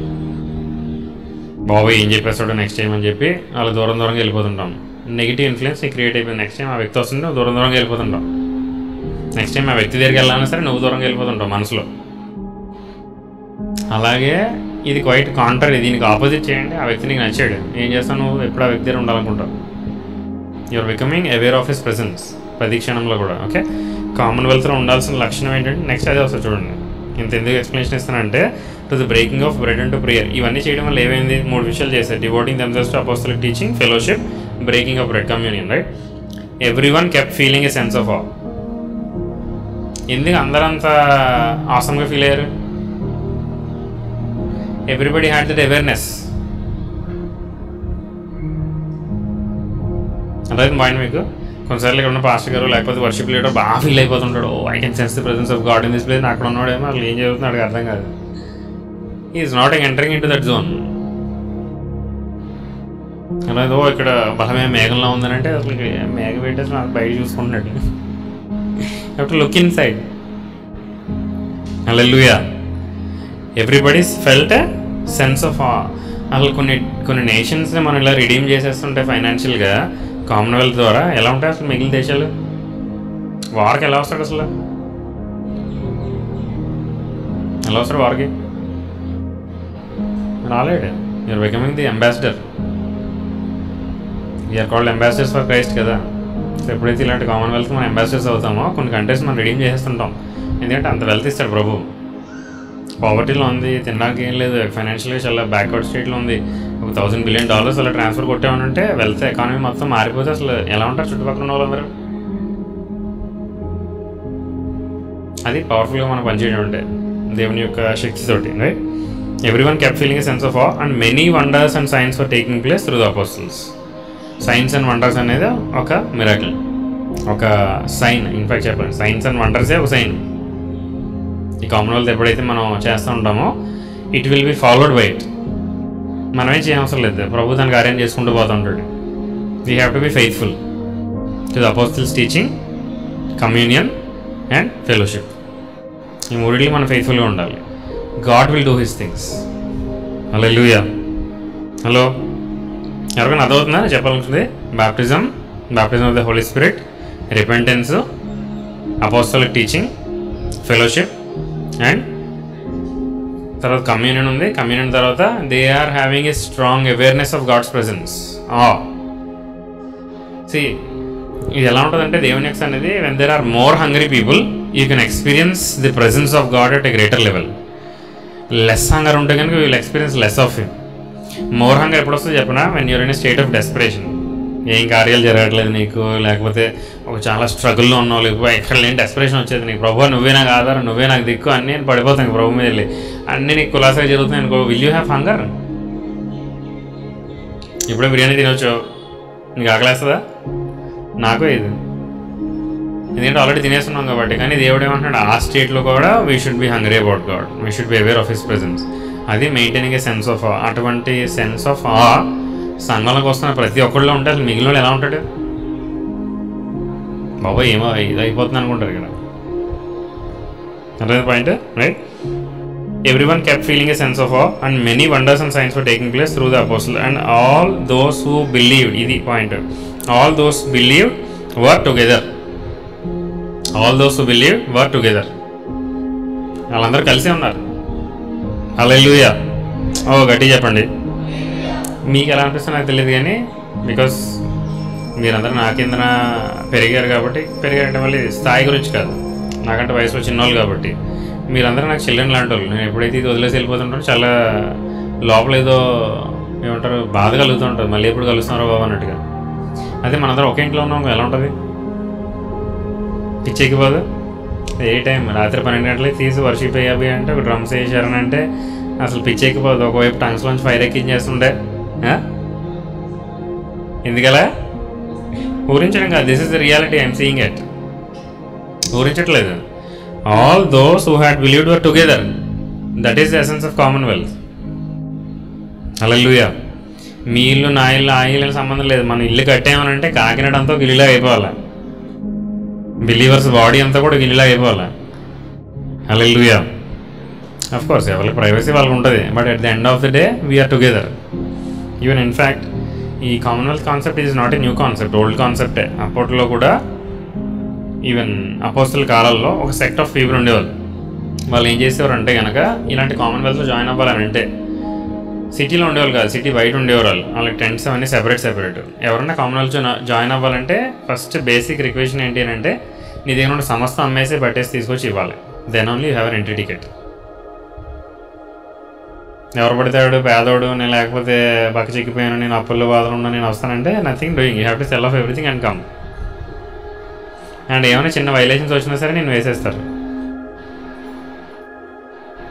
బాబోయ్ ఏం చెప్పేస్తాడు నెక్స్ట్ టైం అని చెప్పి వాళ్ళు దూరంగా వెళ్ళిపోతుంటాం. నెగిటివ్ ఇన్ఫ్లుయెన్స్ నీకు క్రియేట్ అయిపోయింది. నెక్స్ట్ టైం ఆ వ్యక్తి వస్తుంది, నువ్వు దూరం దూరంగా వెళ్ళిపోతుంటావు. నెక్స్ట్ టైం ఆ వ్యక్తి దగ్గరికి వెళ్ళాలన్నా సరే నువ్వు దూరంగా వెళ్ళిపోతుంటావు మనసులో. అలాగే ఇది క్వైట్ కాంట్రరీ, దీనికి ఆపోజిట్ చేయండి. ఆ వ్యక్తి నీకు నచ్చాడు, ఏం చేస్తావు నువ్వు? ఎప్పుడు ఆ వ్యక్తి దగ్గర ఉండాలనుకుంటావు. You're becoming aware of his presence ప్రతి క్షణంలో కూడా. ఓకే, కామన్వెల్త్లో ఉండాల్సిన లక్షణం ఏంటంటే నెక్స్ట్ అదే వస్తుంది చూడండి. ఇంత ఎందుకు ఎక్స్ప్లెనేషన్ ఇస్తానంటే to the breaking of bread and to prayer. ఇవన్నీ చేయడం వల్ల ఏమైంది? 3 విషయాలు చేశారు. Devoting themselves to apostolic teaching, fellowship, breaking of bread, communion. Right? Everyone kept feeling a sense of awe. ఎందుకు అందరంతా ఆసమ్గా ఫీల్ అయ్యారు? Everybody had that awareness. అర్థమైంది పాయింట్ మీకు? కొన్నిసార్లు ఇక్కడ ఉన్న పాస్టర్ గారు లేకపోతే వర్షిప్ లీడర్ బాగా ఫీల్ అయిపోతుంటాడు. I can sense the presence of God in this place. అక్కడ ఉన్నాడేమో అసలు ఏం చదువుతున్నాడు అర్థం కాదు. He is not entering in to that zone. అలాగే ఇక్కడ బలమైన మేఘంలో ఉందనంటే అసలు మేఘ పెట్టేసి నాకు బయట చూసుకుంటున్నాడు. కాబట్టి look in side. Hallelujah. Everybody's felt a sense of ఆ. అసలు కొన్ని నేషన్స్ని మనం ఇలా రిడీమ్ చేసేస్తుంటే ఫైనాన్షియల్గా కామన్వెల్త్ ద్వారా ఎలా ఉంటాయి అసలు మిగిలిన దేశాలు? వార్కి ఎలా వస్తాడు అసలు? ఎలా వస్తాడు వార్కి? రాలేడు. You are becoming the ambassador. We are called ambassadors for Christ కదా. సో ఎప్పుడైతే ఇలాంటి కామన్వెల్త్ మనం అంబాసిడర్స్ అవుతామో కొన్ని కంట్రీస్ మనం రిడీమ్ చేసేస్తుంటాం. ఎందుకంటే అంత వెల్త్ ఇస్తాడు ప్రభు. పావర్టీలో ఉంది, తినడానికి ఏం లేదు, ఫైనాన్షియల్గా చాలా బ్యాక్వర్డ్ స్టేట్లో ఉంది. ఒక $1,000 బిలియన్ అలా ట్రాన్స్ఫర్ కొట్టామనంటే వెల్త్ ఎకానమీ మొత్తం మారిపోతే అసలు ఎలా ఉంటారు చుట్టుపక్కల ఉన్న వాళ్ళందరూ? అది పవర్ఫుల్గా మనం పనిచేయడం అంటే దేవుని యొక్క శక్తితోటి. Right? Everyone kept feeling a sense of awe and many wonders and signs for taking place through the apostles. Signs and wonders అనేది ఒక మిరాకిల్, ఒక సైన్. ఇన్ఫాక్ట్ చెప్పండి, సైన్స్ అండ్ వండర్సే ఒక సైన్. ఈ కామన్వెల్త్ ఎప్పుడైతే మనం చేస్తూ ఉంటామో it will be followed by it. మనమేం చేయవసరం లేదు, ప్రభు దానికి అరేంజ్ చేసుకుంటూ పోతూ ఉంటాడు. We have to be faithful to the apostles teaching, communion and fellowship. ఈ మూడింటికి మనం ఫెయిత్ఫుల్గా ఉండాలి. God will do his things. Hallelujah. Hello, ఎవరికైనా అర్థమవుతుందా చెప్పాల్సింది? Baptism of the Holi spirit, repentance, apostolic teaching, fellowship and తర్వాత కమ్యూనియన్ ఉంది. కమ్యూనియన్ తర్వాత they are having a strong awareness of God's presence. ఇది ఎలా ఉంటుందంటే దేవుని యొక్క అనేది when there are more hungry people you can experience the presence of God at a greater level. Less hunger ఉంటే కనుక will experience less of him. More hunger ఎప్పుడు వస్తుంది చెప్పినా? When you're in a state of desperation. ఏం కార్యాలు జరగట్లేదు నీకు, లేకపోతే ఒక చాలా స్ట్రగుల్లో ఉన్నావు, లేకపోతే ఎక్కడ లేని డెస్పరేషన్ వచ్చేది నీకు. ప్రభు నువ్వే నాకు ఆధారం, నువ్వే నాకు దిక్కు, అన్నీ నేను పడిపోతాను ప్రభు మీద వెళ్ళి, అన్నీ నీకు కులాసాగా జరుగుతున్నాయి అనుకో. Will you have hunger? ఇప్పుడే బిర్యానీ తినవచ్చు, నీకు ఆకలేస్తుందా? నాకు ఇది, ఎందుకంటే ఆల్రెడీ తినేస్తున్నాం కాబట్టి. కానీ దేవుడు ఏమంటున్నాడు? ఆ స్టేట్లో కూడా we should be hungry about God, we should be aware of his presence. అది మెయింటైనింగ్ ఏ సెన్స్ ఆఫ్ ఆ. అటువంటి సెన్స్ ఆఫ్ ఆ సంఘంలోకి వస్తున్న ప్రతి ఒక్కళ్ళలో ఉంటే అసలు మిగిలిన వాళ్ళు ఎలా ఉంటాడు? బాబాయ్ ఏమో ఇది అయిపోతుంది అనుకుంటారు ఇక్కడ. అర్థమైంది point? Right? Everyone kept feeling a sense of awe and many wonders and signs for taking place through the apostle and all those who believed. ఇది point. All those believed were together. All those who believed were together. వాళ్ళందరూ కలిసే ఉన్నారు. హల్లెలూయా. గట్టి చెప్పండి. మీకు ఎలా అనిపిస్తుందో నాకు తెలియదు, కానీ బికాస్ మీరందరూ నా కిందన పెరిగారు కాబట్టి, పెరిగారంటే మళ్ళీ స్థాయి గురించి కాదు, నాకంటే వయసులో చిన్నవాళ్ళు కాబట్టి మీరందరూ నాకు చిల్డ్రన్ లాంటి వాళ్ళు. నేను ఎప్పుడైతే ఇది వదిలేసి వెళ్ళిపోతుంటానో చాలా లోపల ఏదో ఏమంటారు బాధ కలుగుతూ ఉంటుంది, మళ్ళీ ఎప్పుడు కలుస్తున్నారో బాబు అన్నట్టుగా. అదే మనందరం ఒకే ఇంట్లో ఉన్నాం, ఎలా ఉంటుంది? పిచ్చెక్కిపోదు? ఏ టైం రాత్రి 12 గంటలకి తీసి వర్షిప్ అయ్యాబి అంటే ఒక డ్రమ్స్ వేసారని అంటే అసలు పిచ్చెక్కిపోదు. ఒకవైపు టంగ్స్లోంచి ఫైర్ ఎక్కించేస్తుండే. ఎందుకలా? ఊరించడం కాదు, this is the reality, I'm seeing it. ఊరించట్లేదు. All those who had believed were together. That is the essence of commonwealth. Hallelujah. మీ ఇల్లు నా ఇల్లు ఆ ఇల్లు సంబంధం లేదు. మన ఇల్లు కట్టామనంటే కాకినాడ అంతా గిల్లిలా అయిపోవాలి, బిలీవర్స్ బాడీ అంతా కూడా గిల్లిలా అయిపోవాలి. హల్లెలూయా. అఫ్ కోర్స్ ఎవరికి ప్రైవసీ వాళ్ళకి ఉంటుంది, but at the end of the day we're together. Even in fact ఈ commonwealth concept is not a new concept, old కాన్సెప్టే. అప్పట్లో కూడా ఈవెన్ అపోస్తల కాలాల్లో ఒక సెక్ట్ ఆఫ్ పీపుల్ ఉండేవాళ్ళు. వాళ్ళు ఏం చేసేవారు అంటే కనుక ఇలాంటి కామన్వెల్త్లో జాయిన్ అవ్వాలని అంటే సిటీలో ఉండేవాళ్ళు కాదు, సిటీ బయట ఉండేవారు. వాళ్ళకి టెంట్స్ అవన్నీ సెపరేట్. ఎవరైనా కామన్వెల్త్ జాయిన్ అవ్వాలంటే ఫస్ట్ బేసిక్ రిక్వెషన్ ఏంటి అని అంటే నీ దగ్గర ఉన్న సమస్తం అమ్మేసి పట్టేసి తీసుకొచ్చి ఇవ్వాలి. Then only you have an entry ticket. ఎవరు పడితాడు పేదోడు, నేను లేకపోతే బక్క చిక్కిపోయాను, నేను అప్పుల్లో బాధలు ఉన్నా, నేను వస్తానంటే nothing doing. You have to sell off everything and come. And ఏమైనా చిన్న వైలేషన్స్ వచ్చినా సరే నేను వేసేస్తారు.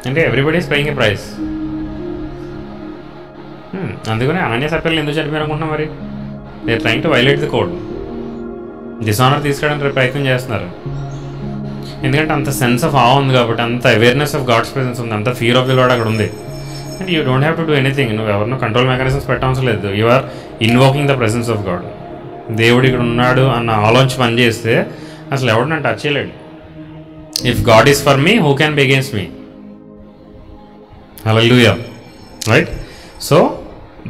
అంటే everybody is paying a price. అందుకని అనన్య సభ్యులు ఎందుకు చనిపోయారు అనుకుంటున్నాం మరి? They are trying to violate the code. Dishonour తీసుకోవడానికి ప్రయత్నం చేస్తున్నారు. ఎందుకంటే అంత సెన్స్ ఆఫ్ ఆ ఉంది కాబట్టి, అంత అవేర్నెస్ ఆఫ్ గాడ్స్ ప్రెసెన్స్ ఉంది, అంత ఫియర్ ఆఫ్ ది లార్డ్ అక్కడ ఉంది. And you don't have to do anything. నువ్వు ఎవరినో కంట్రోల్ మెకానిజమ్స్ పెట్టవసరం లేదు. You are invoking the presence of God. దేవుడు ఇక్కడ ఉన్నాడు అన్న ఆలోచన పని చేస్తే అసలు ఎవడు నన్ను టచ్ చేయలేడు. If God is for me, who can be against me? Hallelujah. Right? So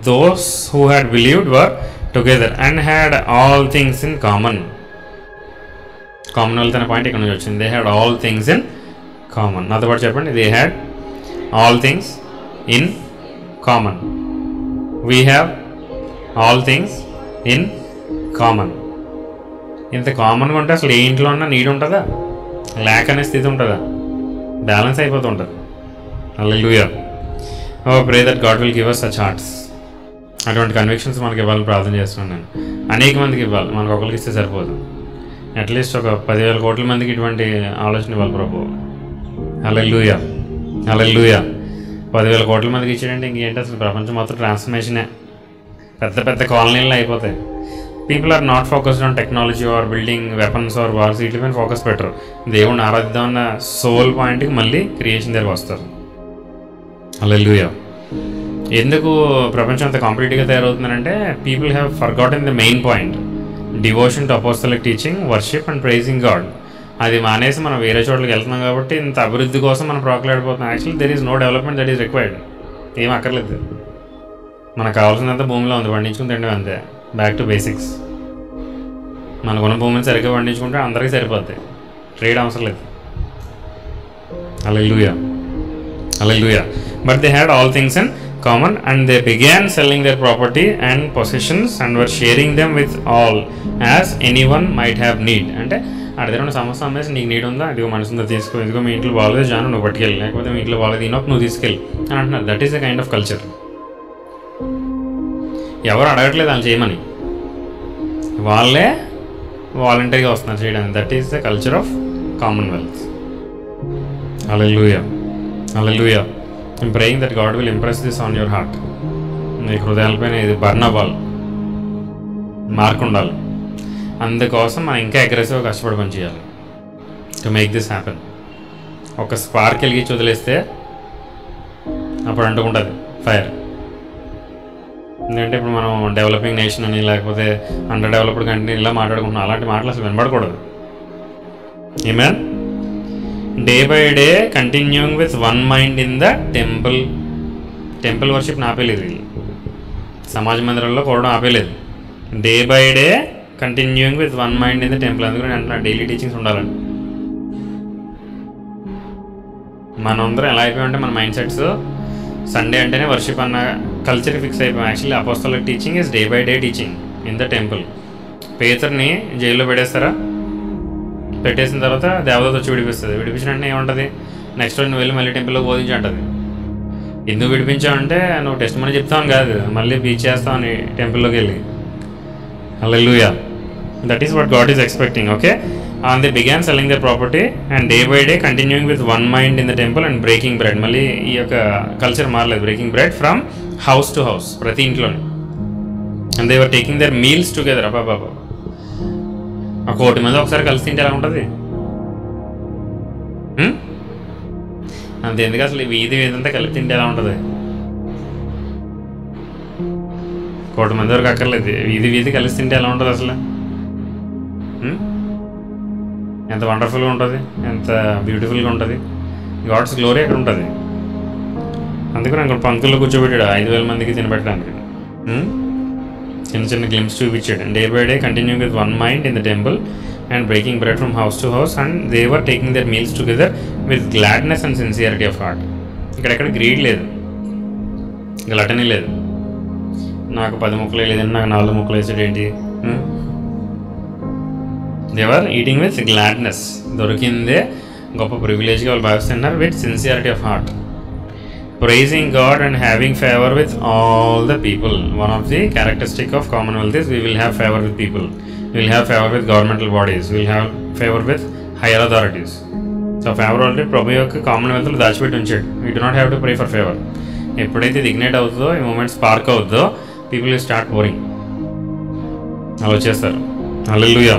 those who had believed were together and had all things in common. Commonwealth అనే పాయింట్ ఇక్కడ నుంచి వచ్చింది. They had all things in common. నాతో పాటు చెప్పండి, they had all things in common. We have all things in common. ఇంత కామన్గా ఉంటే అసలు ఏ ఇంట్లో ఉన్నా నీడ్ ఉంటుందా? ల్యాక్ అనే స్థితి ఉంటుందా? బ్యాలెన్స్ అయిపోతూ ఉంటుంది. హల్లెలూయా. Oh, pray that God will give us such hearts. అటువంటి కన్విక్షన్స్ మనకి ఇవ్వాలని ప్రార్థన చేస్తున్నాను నేను. అనేక మందికి ఇవ్వాలి, మనకు ఒకరికి ఇస్తే సరిపోదు. అట్లీస్ట్ ఒక 10,000 కోట్ల మందికి ఇటువంటి ఆలోచన ఇవ్వాలి ప్రభు. హల్లెలూయా. హల్లెలూయా. 10,000 కోట్ల మందికి ఇచ్చాడంటే ఇంకేంటి అసలు ప్రపంచం మొత్తం ట్రాన్స్ఫర్మేషనే. పెద్ద పెద్ద కాలనీలు అయిపోతాయి. People are not focused on technology or building weapons or wars, వీటిపైన ఫోకస్ పెట్టరు. దేవుడిని ఆరాధిద్దామన్న సోల్ పాయింట్కి మళ్ళీ క్రియేషన్ దగ్గర వస్తారు. హల్లెలూయా. ఎందుకు ప్రపంచం అంత కాంపిటేటివ్గా తయారవుతుందంటే people have forgotten the main point, devotion to apostolic teaching, worship and praising God. అది మానేసి మనం వేరే చోట్లకి వెళ్తున్నాం కాబట్టి ఇంత అభివృద్ధి కోసం మనం ప్రాకులాడిపోతున్నాం. Actually there is no development that is required. ఏం అక్కర్లేదు. మనకు కావాల్సినంత భూమిలో ఉంది, పండించుకుని తింటే అంతే. Back to basics. మనకున్న భూమిని సరిగ్గా పండించుకుంటే అందరికీ సరిపోద్ది, ట్రేడ్ అవసరం లేదు. హల్లెలూయా. హల్లెలూయా. But they had all things in common and they began selling their property and possessions and were sharing them with all as anyone might have need. అంటే అడిగిన సమస్య అమ్మేసి నీకు నీడ్ ఉందా, ఇదిగో మనసు ఉందా తీసుకో, ఇదిగో మీ ఇంట్లో బాగలేదు జాను నువ్వు పట్టుకెళ్ళి, లేకపోతే మీ ఇంట్లో బాగలేదు ఈనోక్ నువ్వు తీసుకెళ్ళి అని అంటున్నారు. That is the kind of culture. ఎవరు అడగట్లేదు వాళ్ళు చేయమని, వాళ్ళే వాలంటరీగా వస్తున్నారు చేయడానికి. That is the culture of commonwealth. Hallelujah. Hallelujah. I'm praying that God will impress this on your heart. నీ హృదయాలపైన ఇది బర్న్ అవ్వాలి, మార్క్ ఉండాలి. అందుకోసం మనం ఇంకా అగ్రెసివ్గా కష్టపడి పని చేయాలి టు మేక్ దిస్ హ్యాపెన్. ఒక స్పార్క్ వెలిగించి వదిలేస్తే అప్పుడు అంటుకుంటుంది ఫైర్. ఎందుకంటే ఇప్పుడు మనం డెవలపింగ్ నేషన్ అని లేకపోతే అండర్ డెవలప్డ్ కంట్రీ ఇలా మాట్లాడుకుంటున్నాం. అలాంటి మాటలు అసలు వినపడకూడదు. Amen. Day by day continuing with one mind in the temple వర్షిప్ని ఆపేలేదు, సమాజ మందిరంలో పోవడం ఆపేలేదు. Day by day continuing with one mind in the temple. అందుకని అంటే డైలీ టీచింగ్స్ ఉండాలండి. మనందరం ఎలా అయిపోయామంటే మన మైండ్ సెట్స్ సండే అంటేనే వర్షిప్ అన్న కల్చర్ ఫిక్స్ అయిపోయాం. Actually apostolic teaching is day by day teaching in the temple. పేతుర్ని జైల్లో పెట్టేస్తారా, పెట్టేసిన తర్వాత దేవదూత వచ్చి విడిపిస్తుంది. విడిపించిన అంటే ఏముంటుంది, నెక్స్ట్ రోజు నువ్వు వెళ్ళి మళ్ళీ టెంపుల్లో బోధించి అంటుంది. ఎందుకు విడిపించావంటే నువ్వు టెస్ట్ మనీ చెప్తావని కాదు, మళ్ళీ బీచ్ చేస్తావని టెంపుల్లోకి వెళ్ళి. Hallelujah. That is what God is expecting. Okay. and they began selling their property and day by day continuing with one mind in the temple and breaking bread. మళ్ళీ ఈ యొక్క కల్చర్ మారలేదు. Breaking bread from house to house, ప్రతి ఇంట్లోనే. And they were taking their meals together. అబ్బాబా, ఒక 1,000 మంది ఒకసారి కలిసి తింటే ఎలా ఉంటుంది? అంతెందుకు అసలు వీధి వీధంతా కలిసి తింటే ఎలా ఉంటుంది? 1,000 మంది వరకు అక్కర్లేదు, వీధి వీధి కలిసి తింటే ఎలా ఉంటుంది అసలు? ఎంత వండర్ఫుల్గా ఉంటుంది, ఎంత బ్యూటిఫుల్గా ఉంటుంది. గాడ్స్ గ్లోరీ అక్కడ ఉంటుంది. అందుకని అక్కడ పంక్తుల్లో కూర్చోబెట్టాడు 5,000 మందికి తినబెట్టడానికి. చిన్న చిన్న గ్లిమ్స్ చూపించాడు. Day by day continuing with one mind in the temple and breaking bread from house to house and they were taking their meals together with gladness and sincerity of heart. ఇక్కడెక్కడ గ్రీడ్ లేదు, గ్లటనీ లేదు. నాకు 10 ముక్కలు లేదండి, నాకు 4 ముక్కలు వేసాడు ఏంటి. They were eating with gladness. దొరికిందే గొప్ప ప్రివిలేజ్గా వాళ్ళు భావిస్తున్నారు. With sincerity of heart, praising God and having favor with all the people. One of the characteristic of Commonwealth is we will have favor with people, we will have favor with governmental bodies, we will have favor with higher authorities. So favor already Prabhu యొక్క కామన్వెల్త్లో దాచిపెట్టి ఉంచాడు. We do not have to pray for favor. ఎప్పుడైతే ఇది ఇగ్నైట్ అవుతుందో, ఈ మూమెంట్ స్పార్క్ అవుతుందో, పీపుల్ విల్ స్టార్ట్ పోరింగ్. అలా వచ్చేస్తారు. హల్లెలూయా.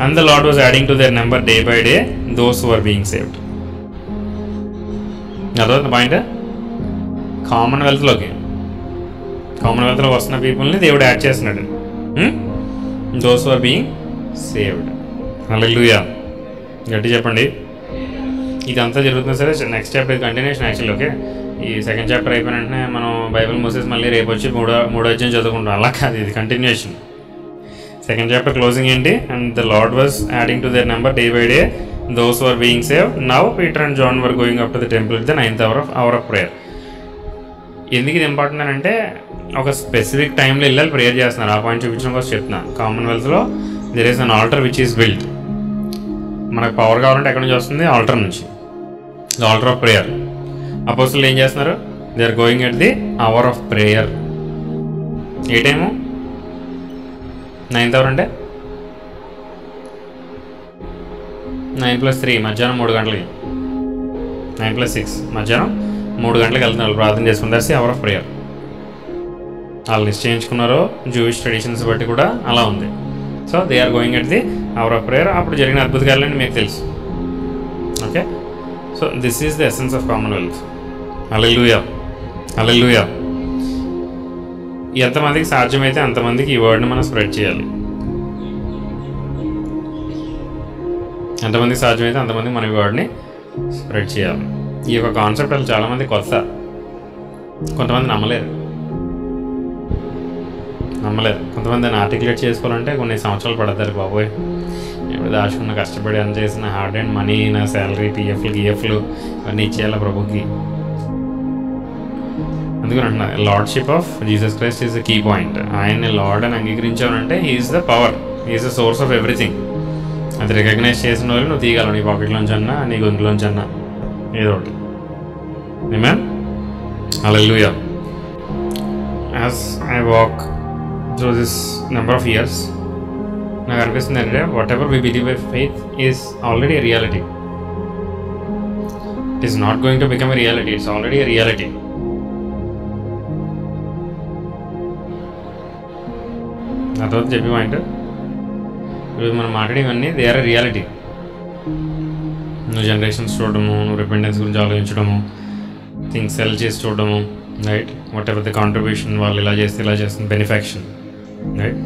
And the Lord was adding to their number day by day those who were being saved. అదొక పాయింట్. కామన్వెల్త్లోకి వస్తున్న పీపుల్ని దేవుడు యాడ్ చేస్తున్నాడు. Those are being saved. Hallelujah. గట్టి చెప్పండి. ఇదంతా జరుగుతున్నా సరే next chapter continuation actually. Okay, ఈ సెకండ్ చాప్టర్ అయిపోయిన వెంటనే మనం బైబిల్ మూసేసి మళ్ళీ రేపు వచ్చి మూడో అధ్యాయం చదువుకుంటాం. అలా కాదు, ఇది కంటిన్యూషన్. సెకండ్ చాప్టర్ క్లోజింగ్ ఏంటి? And the lord was adding to their number day by day those are being saved. Now Peter and John were going up to the temple the 9th hour of prayer. ఎందుకు ఇది ఇంపార్టెంట్ అని అంటే, ఒక స్పెసిఫిక్ టైంలో వెళ్ళాలి ప్రేయర్ చేస్తున్నారు. ఆ పాయింట్ చూపించడం కోసం చెప్తున్నా. కామన్వెల్త్లో there is an altar which is build. మనకు పవర్ కావాలంటే ఎక్కడి నుంచి వస్తుంది? ఆల్టర్ నుంచి. The altar of prayer. అపోస్తలులు ఏం చేస్తున్నారు? They are going at the hour of prayer. ఏ టైము? 9th hour అంటే 9+3 మధ్యాహ్నం 3 గంటలకి. 9+6 మధ్యాహ్నం 3 గంటలకు వెళ్తున్నారు ప్రార్థన చేసుకుంటారు. అవర్ ఆఫ్ ప్రేయర్ వాళ్ళు నిశ్చయించుకున్నారో జూయిష్ ట్రెడిషన్స్ బట్టి కూడా అలా ఉంది. So they are going at the hour of prayer. అప్పుడు జరిగిన అద్భుతాలన్నీ మీకు తెలుసు. Okay, so this is the essence of commonwealth. Hallelujah, hallelujah. ఎంతమందికి సాధ్యమైతే అంతమందికి ఈ వర్డ్ని మనం స్ప్రెడ్ చేయాలి. ఎంతమందికి సాధ్యమైతే అంతమందికి మనం ఈ వర్డ్ని స్ప్రెడ్ చేయాలి. ఈ యొక్క కాన్సెప్ట్ వాళ్ళు చాలామంది కొత్త, కొంతమంది నమ్మలేరు. కొంతమంది దాన్ని ఆర్టికులేట్ చేసుకోవాలంటే కొన్ని సంవత్సరాలు పడతారు. బాబోయ్, ఇప్పుడు దాచుకున్న కష్టపడి అని చేసిన హార్డ్ అండ్ మనీ, నా శాలరీ, గిఎఫ్లు ఇవన్నీ ఇచ్చేయాలి ప్రభుకి. అందుకని అంటున్నా, lordship of Jesus Christ is the key point. ఆయన్ని లార్డ్ అని అంగీకరించావంటే he is the power, he is the source of everything. అది రికగ్నైజ్ చేసిన వాళ్ళు నువ్వు తీయగలవు, నీ పాకెట్లోంచి అన్నా, నీ గొంతులోంచి అన్నా, ఏదో ఒకటి. Amen. Hallelujah. As I walk through this number of years, నాకు అనిపిస్తుంది అంటే whatever we believe by faith is already a reality. It is not going to become a reality, it's already a reality. ఆ తర్వాత చెప్పి పాయింట్, ఇప్పుడు మనం మాట్లాడేవన్నీ దే ఆర్ ఎ రియాలిటీ. నువ్వు జనరేషన్స్ చూడడము, నువ్వు రిపెండెన్స్ గురించి ఆలోచించడము, థింగ్స్ సెల్ చేసి చూడడము, right, whatever the contribution, వాళ్ళు ఇలా చేస్తే ఇలా చేస్తుంది, బెనిఫాక్షన్, రైట్,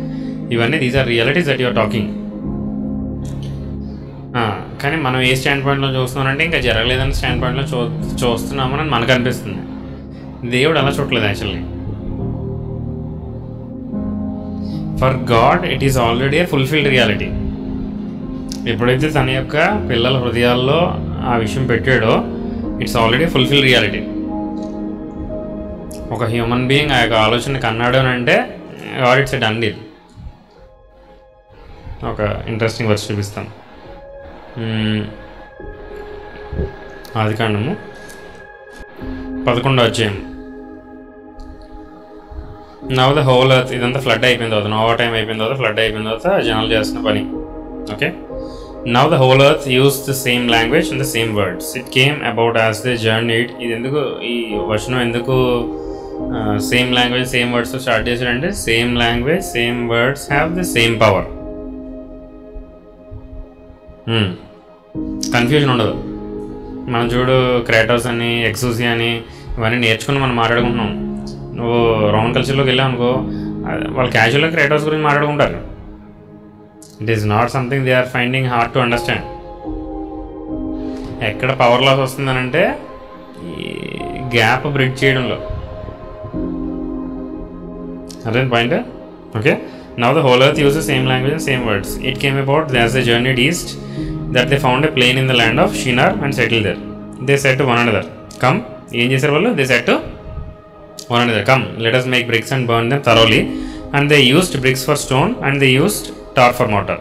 ఇవన్నీ these are realities that your talking. కానీ మనం ఏ స్టాండ్ పాయింట్లో చూస్తున్నామంటే ఇంకా జరగలేదని స్టాండ్ పాయింట్లో చూస్తున్నామని మనకు అనిపిస్తుంది. దేవుడు అలా చూడలేదు actually. For God it is already A fulfilled reality. ఎప్పుడైతే తన యొక్క పిల్లల హృదయాల్లో ఆ విషయం పెట్టాడో ఇట్స్ ఆల్రెడీ ఫుల్ఫిల్ రియాలిటీ. ఒక హ్యూమన్ బీయింగ్ ఆ యొక్క ఆలోచన కన్నాడు అని అంటే God it's a done deal. ఒక ఇంట్రెస్టింగ్ వర్స్ చూపిస్తాం. ఆదికాండము 11వ అధ్యాయం. నవ్ ద హోల్ ఎర్త్, ఇదంతా ఫ్లడ్ అయిపోయిన తర్వాత, నోవా టైం అయిపోయిన తర్వాత, ఫ్లడ్ అయిపోయిన తర్వాత జనాలు చేస్తున్న పని. Okay, now the whole earth uses the same language and the same words. It came about as they journeyed. ఇది ఎందుకు ఈ వచనం ఎందుకు same language same words start చేశాడంటే, same language same words have the same power. Confusion ఉండదు. మనం చూడు, క్రాటోస్ అని, ఎక్సూసి అని ఇవన్నీ నేర్చుకుని మనం మాట్లాడుకుంటున్నాం. నువ్వు రోమన్ కల్చర్లోకి వెళ్ళావు అనుకో, వాళ్ళు క్యాజువల్గా క్రాటోస్ గురించి మాట్లాడుకుంటారు. It is not something they are finding hard to understand. ఎక్కడ పవర్ లాస్ వస్తుందనంటే ఈ గ్యాప్ బ్రిడ్జ్ చేయడంలో. అదే point. Okay, now the whole earth uses same language and same words. It came about as they journeyed east that they found a plain in the land of Shinar and settled there. They said to one another, come, ఏం చేశారు వాళ్ళు? They said to one another, come, let us make bricks and burn them thoroughly. And they used bricks for stone and they used tar for mortar.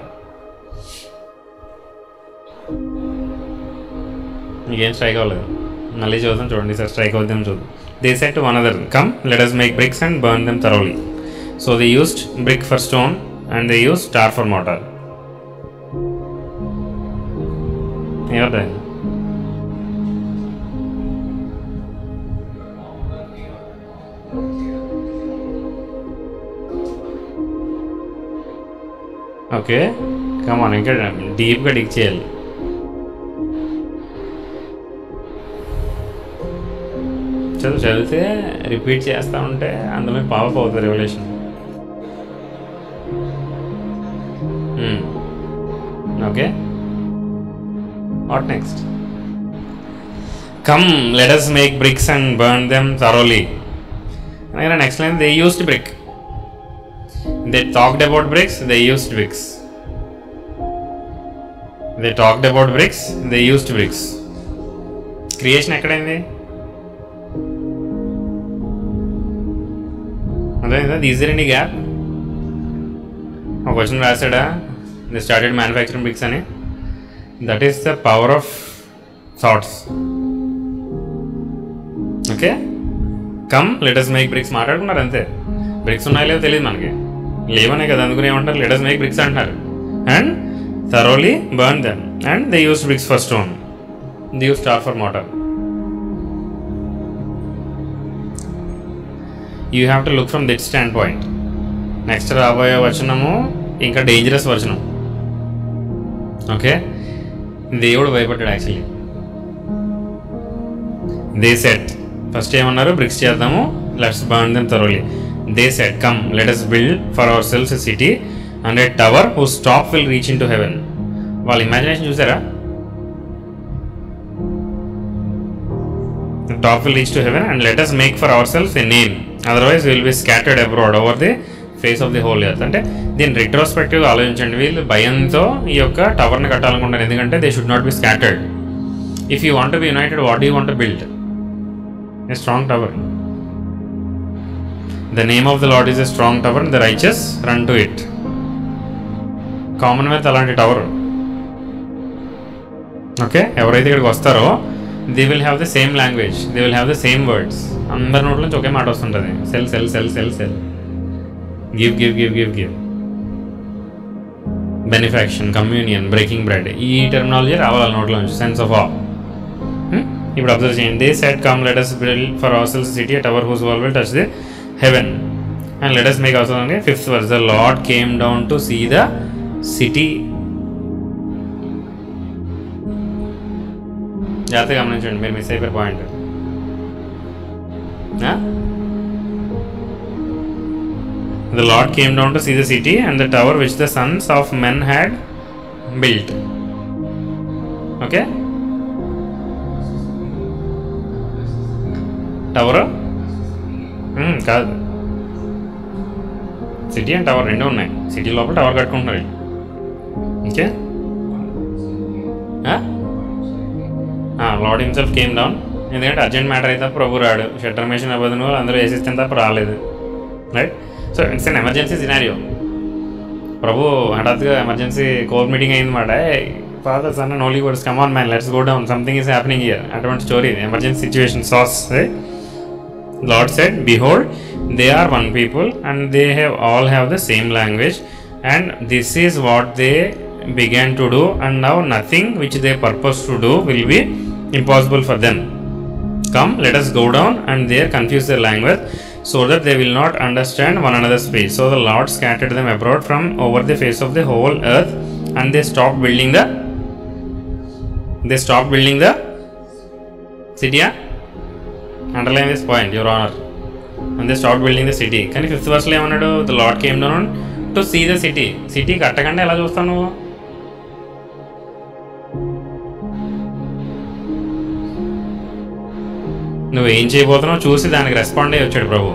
మీకేం స్ట్రైక్ అవ్వలేదు, మళ్ళీ చూద్దాం చూడండి సార్, స్ట్రైక్ అవుద్దాం చూద్దాం. They said to one another, come, let us make bricks and burn them thoroughly. So they used brick for stone and they used tar for mortar. Okay, come on, ఇంకా డీప్గా డిగ్ చేయాలి. చదివితే రిపీట్ చేస్తూ ఉంటే అందులో పాప అవుతుంది revolution. Okay, what next? Come let us make bricks and burn them thoroughly. Next line, they used brick. They talked about bricks, they used bricks. They talked about bricks, they used bricks. Creation ఎక్కడైంది? అర్థమైందా? Is there any gap? ఒక క్వశ్చన్ రాశాడా, దే స్టార్టెడ్ మ్యానుఫ్యాక్చరింగ్ బ్రిక్స్ అని. That is the power of thoughts. Okay, come let us make bricks మాట్లాడుకున్నారు అంతే. బ్రిక్స్ ఉన్నాయో లేదో తెలియదు మనకి, లేవనే కదా, అందుకుని ఏమంటారు, లెట్ us మేక్ బ్రిక్స్ అంటున్నారు. And thoroughly burn them and they use bricks for stone, they use tar for mortar. You have to look from that standpoint. Next రాబోయే వచనము ఇంకా డేంజరస్ వచనం. ఓకే, దేవుడు భయపడ్డాడు యాక్చువల్లీ. దే సెట్, ఫస్ట్ ఏమన్నారు, బ్రిక్స్ చేద్దాము, let's burn them thoroughly. They set, come let us build for ourselves a city and a tower whose top will reach into heaven. వాళ్ళ ఇమాజినేషన్ చూసారా? Top will reach to heaven and let us make for ourselves a name, otherwise we will be scattered abroad over the face of the whole earth. అంటే దీన్ని రిట్రోస్పెక్టివ్గా ఆలోచించండి. వీళ్ళు భయంతో ఈ యొక్క టవర్ని కట్టాలనుకుంటారు, ఎందుకంటే they should not be scattered. If you want to be United, what do you want to build? A strong tower. The name of the lord is a strong tower and the righteous run to it. Commonwealth అలాంటి టవర్. ఓకే, ఎవరైతే ఇక్కడికి వస్తారో they will have the same language, they will have the same words. అందరి నోట్ల నుంచి ఒకే మాట వస్తుంటుంది, cell cell cell cell cell, give give give give give, benefaction, communion, breaking bread, ఈ టెర్మినాలజీ రావాలి నోట్లో నుంచి, సెన్స్ ఆఫ్ ఆల్. ఇప్పుడు అబ్జర్వ్ చేయండి. They said, come let us build for ourselves a city, a tower whose wall will touch the heaven and let us make ourselves. Fifth verse, the Lord came down to see the city. జాగ్రత్తగా గమనించండి, మీరు మిస్ అయిపోయే point. The Lord came down to see the city and the tower which the sons of men had built. Okay? Tower కాదు, సిటీ అండ్ టవర్ రెండు ఉన్నాయి. సిటీ లోపల టవర్ కట్టుకుంటున్నారు. Okay, lord himself came down. ఎందుకంటే అర్జెంట్ మ్యాటర్ అయితే ప్రభు రాడు, షట్టర్ మెషిన్ అవ్వదు, అందరూ వేసిస్తే తప్ప రాలేదు. Right, so it's an emergency scenario. ప్రభు హఠాత్తుగా ఎమర్జెన్సీ కోర్ మీటింగ్ అయిందన్నమాట. Father son and Holy words, come on man, let's go down, something is happening here. అటువంటి story, emergency situation says. Lord said, behold, they are one people and they all have the same language, and this is what they began to do, and now nothing which they purpose to do will be impossible for them. Come, let us go down and there confuse their language, so that they will not understand one another's speech. So the Lord scattered them abroad from over the face of the whole earth, and they stopped building the city. Underline this point, Your Honor. And they stopped building the city. కానీ ఫిఫ్త్ వర్స్లో ఏమన్నాడు? The lord came down to see the city. City కట్టకుండా ఎలా చూస్తావు నువ్వు? నువ్వేం చేయబోతున్నావు చూసి దానికి రెస్పాండ్ అయ్యి వచ్చాడు ప్రభు.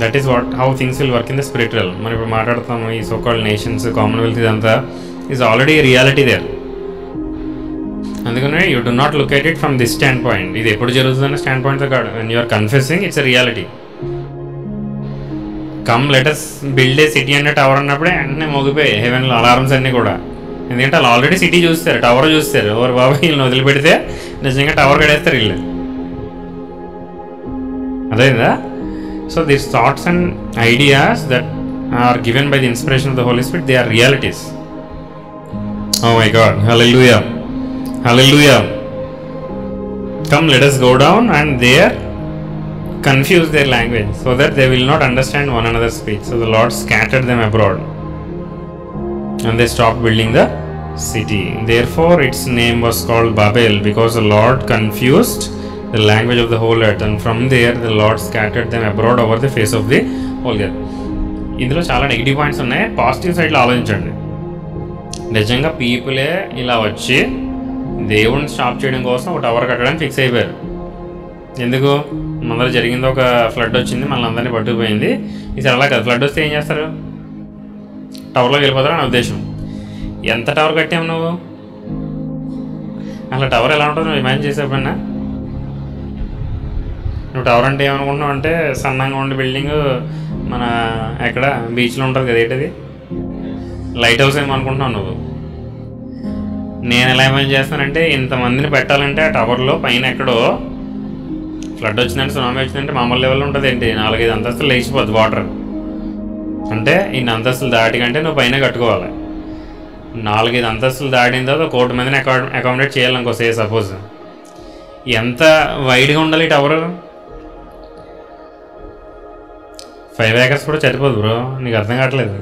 That is what how things will work in the spiritual. మనం ఇప్పుడు మాట్లాడుతాము ఈ సో కాల్డ్ నేషన్స్, కామన్వెల్త్, ఇదంతా ఈజ్ ఆల్రెడీ రియాలిటీ దేర్. అందుకనే you do not look at it from this standpoint. ఇది ఎప్పుడు జరుగుతుందన్న స్టాండ్ పాయింట్తో కాదు. When you're confessing it's a reality. Come let us build a city అనే టవర్ అన్నప్పుడే వెంటనే మోగిపోయి హెవెన్లో అలారమ్స్ అన్నీ కూడా. ఎందుకంటే వాళ్ళు ఆల్రెడీ సిటీ చూస్తారు, టవర్ చూస్తారు. ఎవరు బాబు వీళ్ళని వదిలిపెడితే నిజంగా టవర్ కడేస్తారు వీళ్ళు. అదేందా? So these thoughts and ideas that are given by the inspiration of the Holi Spirit, they are realities. Oh my God, hallelujah, hallelujah. Come, let us go down and there confuse their language so that they will not understand one another's speech. So the Lord scattered them abroad and they stopped building the city. Therefore its name was called Babel, because the Lord confused the language of the whole earth, and from there the Lord scattered them abroad over the face of the whole earth. ఇందులో చాలా నెగిటివ్ పాయింట్స్ ఉన్నాయి. పాజిటివ్ సైడ్లో ఆలోచించండి. నిజంగా పీపులే ఇలా వచ్చి దేవుడిని స్టాప్ చేయడం కోసం ఒక టవర్ కట్టడానికి ఫిక్స్ అయిపోయారు. ఎందుకు? ముందర జరిగింది ఒక ఫ్లడ్ వచ్చింది, మళ్ళీ అందరినీ పట్టుకుపోయింది. ఈసారి అలా కదా, ఫ్లడ్ వస్తే ఏం చేస్తారు? టవర్లోకి వెళ్ళిపోతారు అని ఉద్దేశం. ఎంత టవర్ కట్టాము నువ్వు? అలా టవర్ ఎలా ఉంటుందో నువ్వు ఇమాజిన్ చేసేప్పుడన్నా? నువ్వు టవర్ అంటే ఏమనుకుంటున్నావు అంటే సన్నంగా ఉండే బిల్డింగ్ మన ఎక్కడ బీచ్లో ఉంటుంది కదా, ఏంటది లైట్ హౌస్ ఏమనుకుంటున్నావు నువ్వు? నేను ఎలా ఇమాజిన్ చేస్తానంటే ఇంతమందిని పెట్టాలంటే ఆ టవర్లో పైన ఎక్కడో ఫ్లడ్ వచ్చిందంటే, సునామీ వచ్చిందంటే మామూలు లెవెల్లో ఉంటుంది ఏంటి, 4-5 అంతస్తులు లేచిపోద్ది వాటర్. అంటే ఇన్ని అంతస్తులు దాటి కంటే నువ్వు పైన కట్టుకోవాలి. 4-5 అంతస్తులు దాటిన తర్వాత 1 కోటి మందిని అకామిడేట్ చేయాలనుకో సే సపోజ్. ఎంత వైడ్గా ఉండాలి ఈ టవర్? 5 acres కూడా సరిపోదు బ్రో, నీకు అర్థం కావట్లేదు.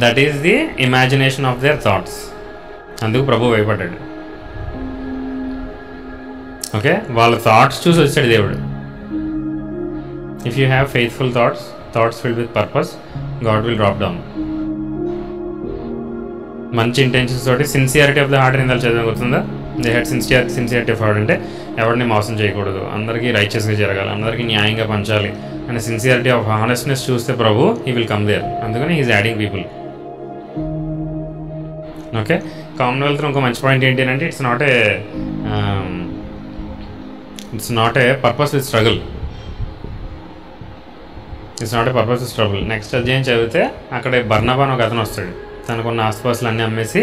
That is the imagination of their thoughts. అందుకు ప్రభు భయపడ్డాడు. ఓకే, వాళ్ళ థాట్స్ చూసి వచ్చాడు దేవుడు. If you have faithful thoughts filled with purpose, God will drop down. మంచి ఇంటెన్షన్స్ తోటి, సిన్సియారిటీ ఆఫ్ ద హార్ట్ అని చదివే గుర్తుందా? They had sincerity of heart అంటే ఎవరిని మోసం చేయకూడదు, అందరికీ రైచియస్గా జరగాలి, అందరికీ న్యాయంగా పంచాలి అనే సిన్సియారిటీ ఆఫ్ హానెస్ట్నెస్ చూస్తే ప్రభు హీ విల్ కమ్ దేర్. అందుకని he is adding people. Okay, commonwealth ఇంకో మంచి పాయింట్ ఏంటి అంటే it's not a purpose with struggle. It's not a purpose with struggle. Next అధ్యాయం చదివితే అక్కడ బర్నబా ఒక అతను వస్తాడు, తనకున్న ఆస్తిపాస్తులు అన్నీ అమ్మేసి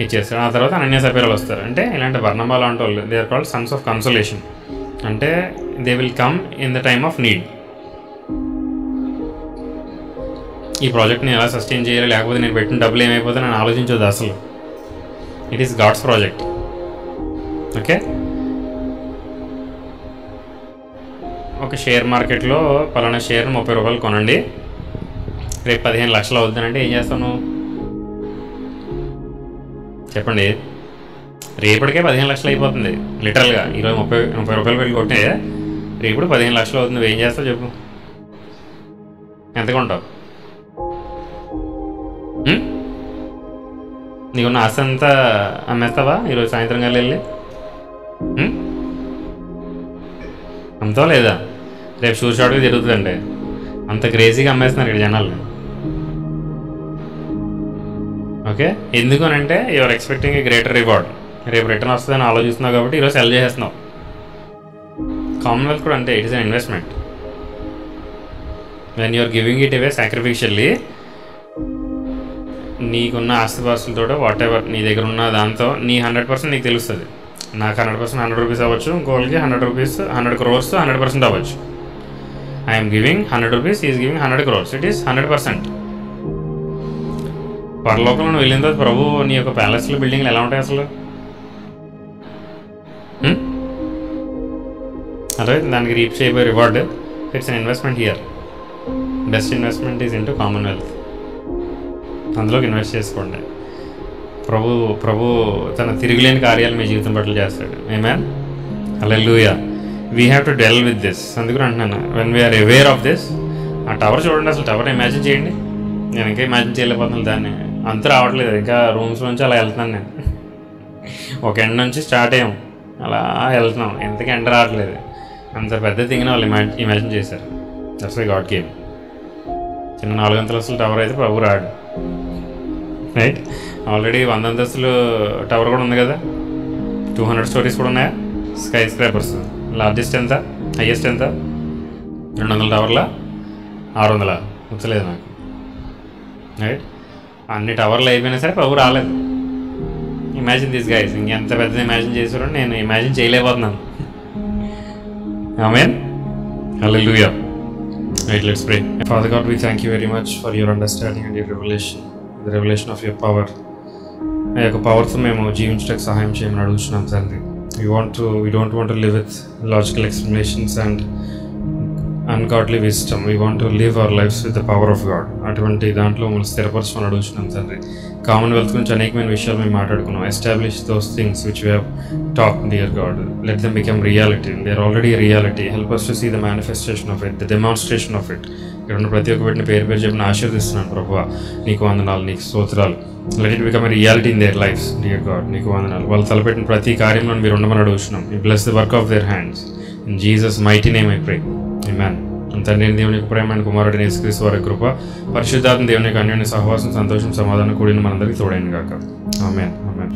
ఇచ్చేస్తాడు. ఆ తర్వాత అనన్య సపీరాలు వస్తారు. అంటే ఇలాంటి బర్నబా లాంటి వాళ్ళు, they are called sons of consolation. అంటే they will come in the time of need. ఈ ప్రాజెక్ట్ని ఎలా సస్టైన్ చేయాలి, లేకపోతే నేను పెట్టిన డబ్బులు ఏమైపోతే నేను ఆలోచించదు అసలు. It is God's project. Okay, ఒక షేర్ మార్కెట్లో పలానా షేర్ 30 రూపాయలు కొనండి, రేపు 15 లక్షలు అవుతుందంటే ఏం చేస్తాను చెప్పండి? రేపటికే 15 లక్షలు అయిపోతుంది లిటరల్గా. ఈరోజు 30 రూపాయలు పెట్టి కొట్టే రేపు 15 లక్షలు అవుతుంది. నువ్వు ఏం చేస్తావు చెప్పు? ఎంత కొంటావు? నీకున్న ఆస్తి అంతా అమ్మేస్తావా ఈరోజు సాయంత్రం గాలి వెళ్ళి? అంతా లేదా? రేపు షూ షాట్గా తిరుగుతుందండి, అంత క్రేజీగా అమ్మేస్తున్నారు ఇక్కడ జనాలు. ఓకే, ఎందుకు అంటే you're expecting a greater reward. రేపు రిటర్న్ వస్తుందని ఆలోచిస్తున్నావు కాబట్టి ఈరోజు సెల్ చేసేస్తున్నావు. కామన్వెల్త్ కూడా అంటే it is an investment. When you're giving it away sacrificially, నీకున్న ఆస్తిపాస్తులతో వాట్ ఎవర్ నీ దగ్గర ఉన్న దాంతో నీ 100% నీకు తెలుస్తుంది. నాకు 100% 100 రూపీస్ అవ్వచ్చు, ఇంకోళ్ళకి 100 రూపీస్ 100 crores 100% అవ్వచ్చు. I'm giving 100 rupees, is giving 100 crores. It is 100%. పరలోకంలో నువ్వు వెళ్ళిన తర్వాత ప్రభు నీ యొక్క ప్యాలెస్లో బిల్డింగ్లు ఎలా ఉంటాయి అసలు? అదే దానికి రీప్ చేయబోయే reward. It's an investment here. Best investment is into commonwealth. అందులోకి ఇన్వెస్ట్ చేసుకోండి. ప్రభు తన తిరిగిలేని కార్యాలు మీ జీవితం పట్ల చేస్తాడు. Amen, hallelujah. We have to deal with this. అందుకని అంటున్నాను, when we're aware of this. ఆ టవర్ చూడండి, అసలు టవర్ ఇమాజిన్ చేయండి. నేను ఇంకా ఇమాజిన్ చేయలేకపోతున్నాను దాన్ని. అంత రావట్లేదు, ఇంకా రూమ్స్ నుంచి అలా వెళ్తున్నాను నేను. ఒక ఎండ్ నుంచి స్టార్ట్ అయ్యాం, అలా వెళ్తున్నాం, ఎంతకీ ఎండ రావట్లేదు. అంత పెద్ద థింగ్ని వాళ్ళు ఇమాజిన్ చేశారు. That's why God came. చిన్న 4 అంతస్తుల టవర్ అయితే ప్రభు రాడు, రైట్? ఆల్రెడీ 100 అంతస్తులు టవర్ కూడా ఉంది కదా, 200 స్టోరీస్ కూడా ఉన్నాయా, స్కై స్క్రాపర్స్. లార్జెస్ట్ ఎంత, హైయెస్ట్ ఎంత? 200 టవర్లా, 600 గుర్తులేదు నాకు, రైట్? అన్ని టవర్లు అయిపోయినా సరే ప్రభు రాలేదు. ఇమాజిన్ దిస్ గైస్, ఇంకెంత పెద్దది ఇమాజిన్ చేసారో నేను ఇమాజిన్ చేయలేకపోతున్నాను. ఆమేన్, హల్లెలూయా. Right, let's pray. Father God, we thank you very much for your understanding and your revelation, the revelation of your power. ఆ యొక్క పవర్తో మేము జీవించడానికి సహాయం చేయమని అడుగుతున్నాం తండ్రి. We don't want to live with logical explanations and ungodly wisdom. We want to live our lives with the power of God. అటువంటి దాంట్లో మనం స్థిరపరచమని అడుగుతున్నాం తండ్రి. కామన్వెల్త్ గురించి అనేకమైన విషయాలు మేము మాట్లాడుకున్నాం. Establish those things which we have talked, dear God. Let them become reality. They are already reality. Help us to see the manifestation of it, the demonstration of it. ఇక్కడ ఉన్న ప్రతి ఒక్క వీటిని పేరు చెప్పిన ఆశీర్దిస్తున్నాను ప్రభువా. నీకు వందనాలు, నీకు స్తోత్రాలు. Let it become a reality in their lives, dear God. నీకు వందనాలు. వాళ్ళు తలపెట్టిన ప్రతి కార్యంలో మీరు ఉండమని అడుగుతున్నాం. You bless the work of their hands. In Jesus mighty name I pray, amen. తండ్రి దేవునికి ప్రేమ, కుమారుడిని యేసుక్రీస్తు వారి కృప, పరిశుద్ధాత్మ దేవునికి అన్యోన్య సహవాసం, సంతోషం, సమాధానం కూడిన మనందరికీ తోడైన గాక. ఆమేన్, ఆమేన్.